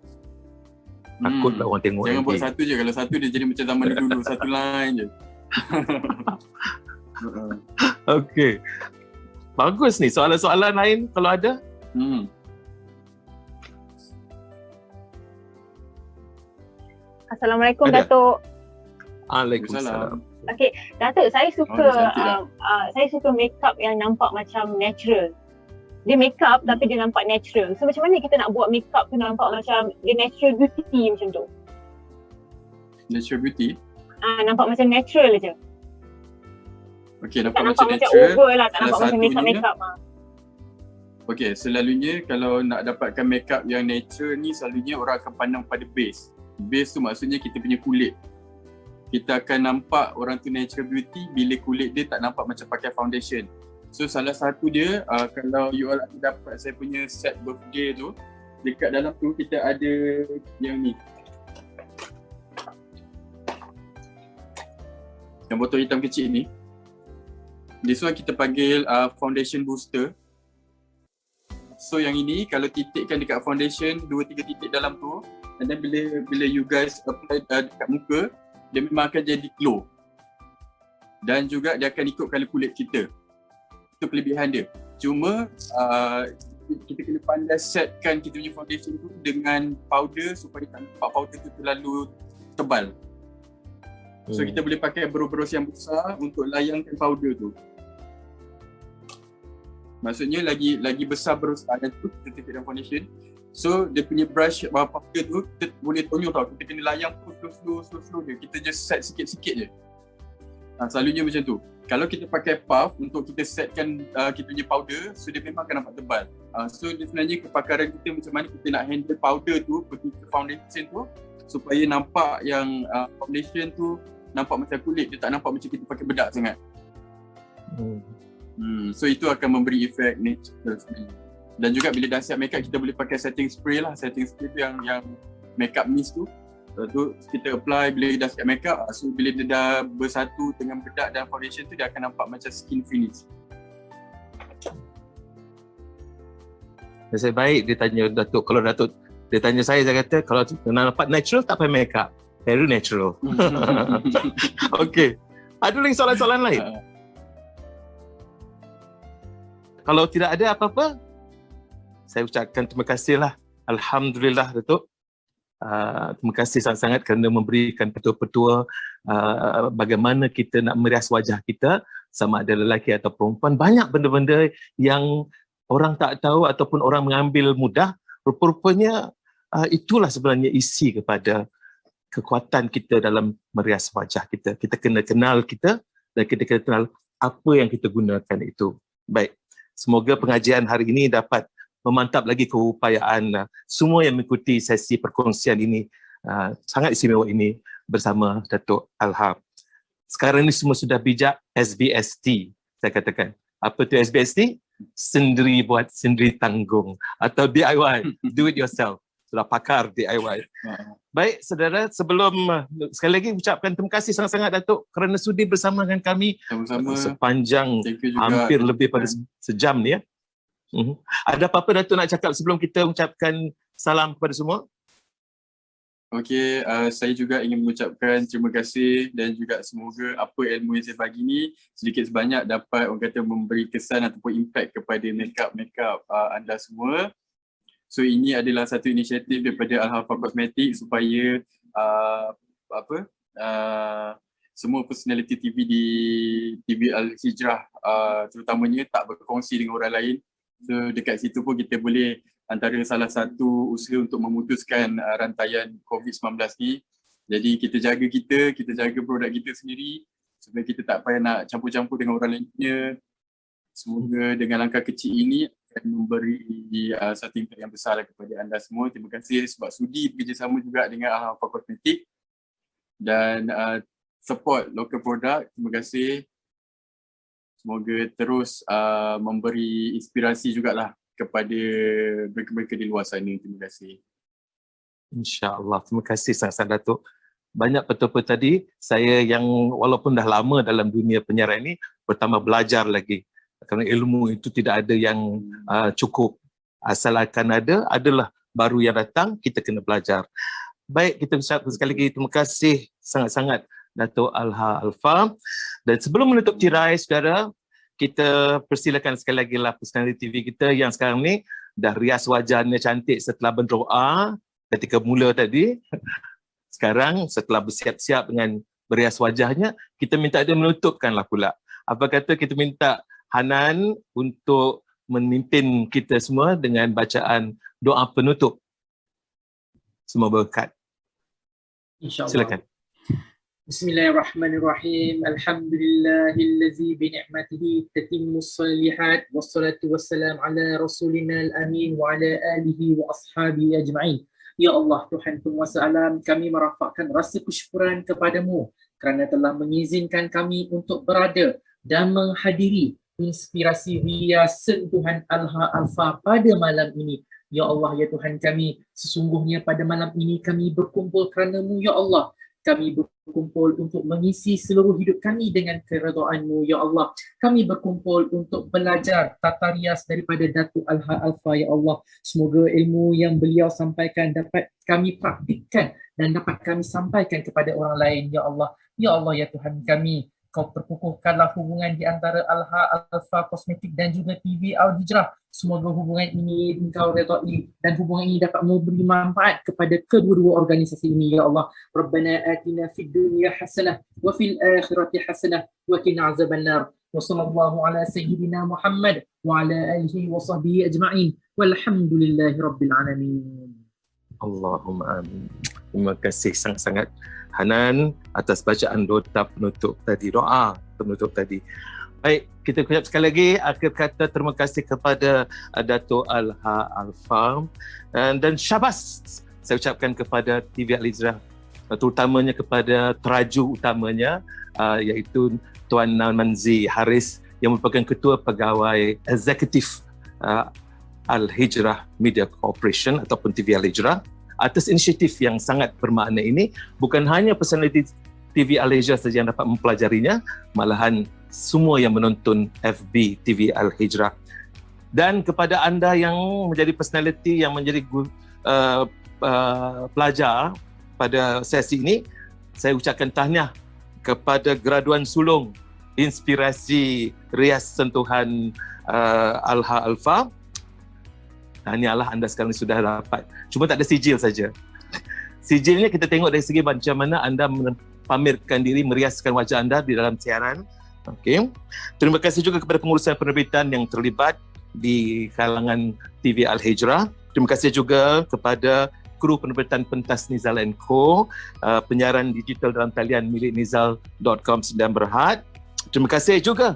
Takutlah orang tengok. Jangan buat satu je, kalau satu dia jadi macam zaman dulu, satu line je. Okey. Bagus ni, soalan-soalan lain kalau ada. Assalamualaikum ada. Datuk. Waalaikumsalam. Okey, Datuk, saya suka makeup yang nampak macam natural. Dia makeup tapi dia nampak natural. So macam mana kita nak buat makeup tu nampak macam dia natural beauty macam tu? Natural beauty? Nampak macam natural je. Okey, tak nampak macam natural. over lah, tak nampak macam makeup. Okey, selalunya kalau nak dapatkan makeup yang natural ni, selalunya orang akan pandang pada base. Base tu maksudnya kita punya kulit. Kita akan nampak orang tu natural beauty bila kulit dia tak nampak macam pakai foundation. So salah satu dia, kalau you all ada dapat saya punya set birthday tu, dekat dalam tu kita ada yang ni. Yang botol hitam kecil ni. This one kita panggil foundation booster. So yang ini kalau titikkan dekat foundation 2-3 titik dalam tu, and then bila you guys apply dekat muka, dia memang akan jadi glow. Dan juga dia akan ikut colour kulit kita. Itu kelebihan dia. Cuma kita kena pandai setkan kita punya foundation tu dengan powder supaya tak nampak powder tu terlalu tebal. So kita boleh pakai berus-berus yang besar untuk layangkan powder tu. Maksudnya lagi besar berus dan tu kita titik dalam foundation. So dia punya brush powder tu kita boleh tonyol tau. Kita kena layang slow dia. Kita just set sikit-sikit je. Selalunya macam tu. Kalau kita pakai puff untuk kita setkan kita punya powder, so dia memang akan nampak tebal. So dia sebenarnya kepakaran kita macam mana kita nak handle powder tu pergi ke foundation tu supaya nampak yang foundation tu nampak macam kulit, dia tak nampak macam kita pakai bedak sangat. So itu akan memberi efek natural sebenarnya. Dan juga bila dah siap makeup kita boleh pakai setting spray lah. Setting spray tu yang makeup mist tu. Tu kita apply bila dah siap makeup. So bila dia dah bersatu dengan bedak dan foundation tu, dia akan nampak macam skin finish. Saya baik dia tanya Datuk. Kalau Datuk dia tanya saya kata kalau nak nampak natural tak payah makeup. Very natural. Okey. Ada lagi soalan-soalan lain? Kalau tidak ada apa-apa, saya ucapkan terima kasihlah. Alhamdulillah Datuk. Terima kasih sangat-sangat kerana memberikan petua-petua bagaimana kita nak merias wajah kita, sama ada lelaki atau perempuan. Banyak benda-benda yang orang tak tahu ataupun orang mengambil mudah. Rupa-rupanya itulah sebenarnya isi kepada kekuatan kita dalam merias wajah kita. Kita kena kenal kita dan kita kena kenal apa yang kita gunakan itu. Baik. Semoga pengajian hari ini dapat memantap lagi keupayaan semua yang mengikuti sesi perkongsian ini sangat istimewa ini bersama Datuk Alham. Sekarang ini semua sudah bijak SBST, saya katakan. Apa tu SBST? Sendiri buat, sendiri tanggung. Atau DIY, do it yourself. Sudah pakar DIY. Baik, saudara, sebelum sekali lagi ucapkan terima kasih sangat-sangat Datuk kerana sudi bersama dengan kami sepanjang hampir lebih pada sejam ni ya. Ada apa-apa Datuk nak cakap sebelum kita ucapkan salam kepada semua? Okey, saya juga ingin mengucapkan terima kasih dan juga semoga apa ilmu yang saya bagi ni sedikit sebanyak dapat orang kata memberi kesan ataupun impact kepada makeup anda semua. So ini adalah satu inisiatif daripada Al-Hafa Cosmetic supaya semua personality TV di TV Al-Hijrah terutamanya tak berkongsi dengan orang lain. So dekat situ pun kita boleh antara salah satu usaha untuk memutuskan rantaian COVID-19 ni. Jadi kita jaga produk kita sendiri supaya kita tak payah nak campur-campur dengan orang lainnya. Semoga dengan langkah kecil ini akan memberi satu impact yang besar kepada anda semua. Terima kasih sebab sudi bekerjasama juga dengan Al-Hafa Cosmetic dan support local product. Terima kasih. Semoga terus memberi inspirasi jugalah kepada mereka-mereka di luar sana. Terima kasih. InsyaAllah. Terima kasih sangat-sangat Datuk. Banyak betul-betul tadi saya yang walaupun dah lama dalam dunia penyiaran ini bertambah belajar lagi. Kerana ilmu itu tidak ada yang cukup. Asal akan adalah baru yang datang, kita kena belajar. Baik, kita ucapkan sekali lagi terima kasih sangat-sangat Datuk Alha. Dan sebelum menutup tirai, saudara, kita persilakan sekali lagi lah personality TV kita yang sekarang ni dah rias wajahnya cantik setelah berdoa ketika mula tadi. Sekarang setelah bersiap-siap dengan berias wajahnya, kita minta dia menutupkanlah pula. Apa kata kita minta Hanan untuk memimpin kita semua dengan bacaan doa penutup. Semua berkat. InsyaAllah. Silakan. Bismillahirrahmanirrahim. Alhamdulillahillazi binikmatihi tatimmus salihat wassalatu wassalam ala rasulina al-amin wa ala alihi wa ashabihi ajma'in. Ya Allah, Tuhan penguasa alam, kami merafakkan rasa kesyukuran kepadamu kerana telah mengizinkan kami untuk berada dan menghadiri inspirasi Ria Sentuhan Al-Hafa pada malam ini. Ya Allah, ya Tuhan kami, sesungguhnya pada malam ini kami berkumpul kerana-Mu, Ya Allah. Kami berkumpul untuk mengisi seluruh hidup kami dengan keredaan-Mu, Ya Allah. Kami berkumpul untuk belajar tata rias daripada Datuk Alha, Ya Allah. Semoga ilmu yang beliau sampaikan dapat kami praktikkan dan dapat kami sampaikan kepada orang lain, Ya Allah. Ya Allah, ya Tuhan kami, Kau perkukuhkanlah hubungan di antara Alha Cosmetic dan juga TV Al-Hijrah. Semoga hubungan ini Engkau redai dan hubungan ini dapat memberi manfaat kepada kedua-dua organisasi ini, Ya Allah. Rabbana atina fid dunya hasanah wa fil akhirati hasanah wa qina azabannar. Wa sallallahu ala sayyidina Muhammad wa ala alihi wa sahbihi ajma'in. Walhamdulillahi rabbil alamin. Allahumma amin. Terima kasih sangat-sangat Hanan atas bacaan doa penutup tadi. Baik, kita ucap sekali lagi akhir kata terima kasih kepada Datuk Alha dan syabas saya ucapkan kepada TV Al-Hijrah, terutamanya kepada teraju utamanya iaitu Tuan Manzi Haris yang merupakan Ketua Pegawai Eksekutif Al-Hijrah Media Corporation ataupun TV Al-Hijrah atas inisiatif yang sangat bermakna ini. Bukan hanya personality TV Al-Hijrah saja yang dapat mempelajarinya, malahan semua yang menonton FB TV Al-Hijrah. Dan kepada anda yang menjadi personality, yang menjadi pelajar pada sesi ini, saya ucapkan tahniah kepada graduan sulung inspirasi rias sentuhan Alha. Tahniahlah anda sekarang sudah dapat. Cuma tak ada sijil saja. Sijilnya kita tengok dari segi macam mana anda pamerkan diri, meriaskan wajah anda di dalam siaran. Okey. Terima kasih juga kepada pengurusan penerbitan yang terlibat di kalangan TV Al-Hijrah. Terima kasih juga kepada kru penerbitan pentas Nizal & Co, penyiaran digital dalam talian milik nizal.com sedang berhad. Terima kasih juga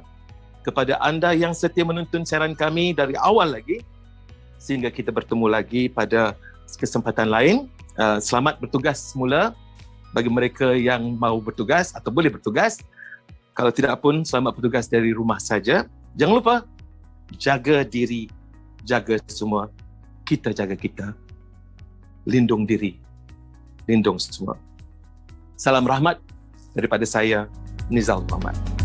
kepada anda yang setia menonton siaran kami dari awal lagi sehingga kita bertemu lagi pada kesempatan lain. Selamat bertugas semula bagi mereka yang mahu bertugas atau boleh bertugas. Kalau tidak pun selamat bertugas dari rumah saja. Jangan lupa jaga diri, jaga semua. Kita jaga kita. Lindung diri, lindung semua. Salam rahmat daripada saya, Nizal Muhammad.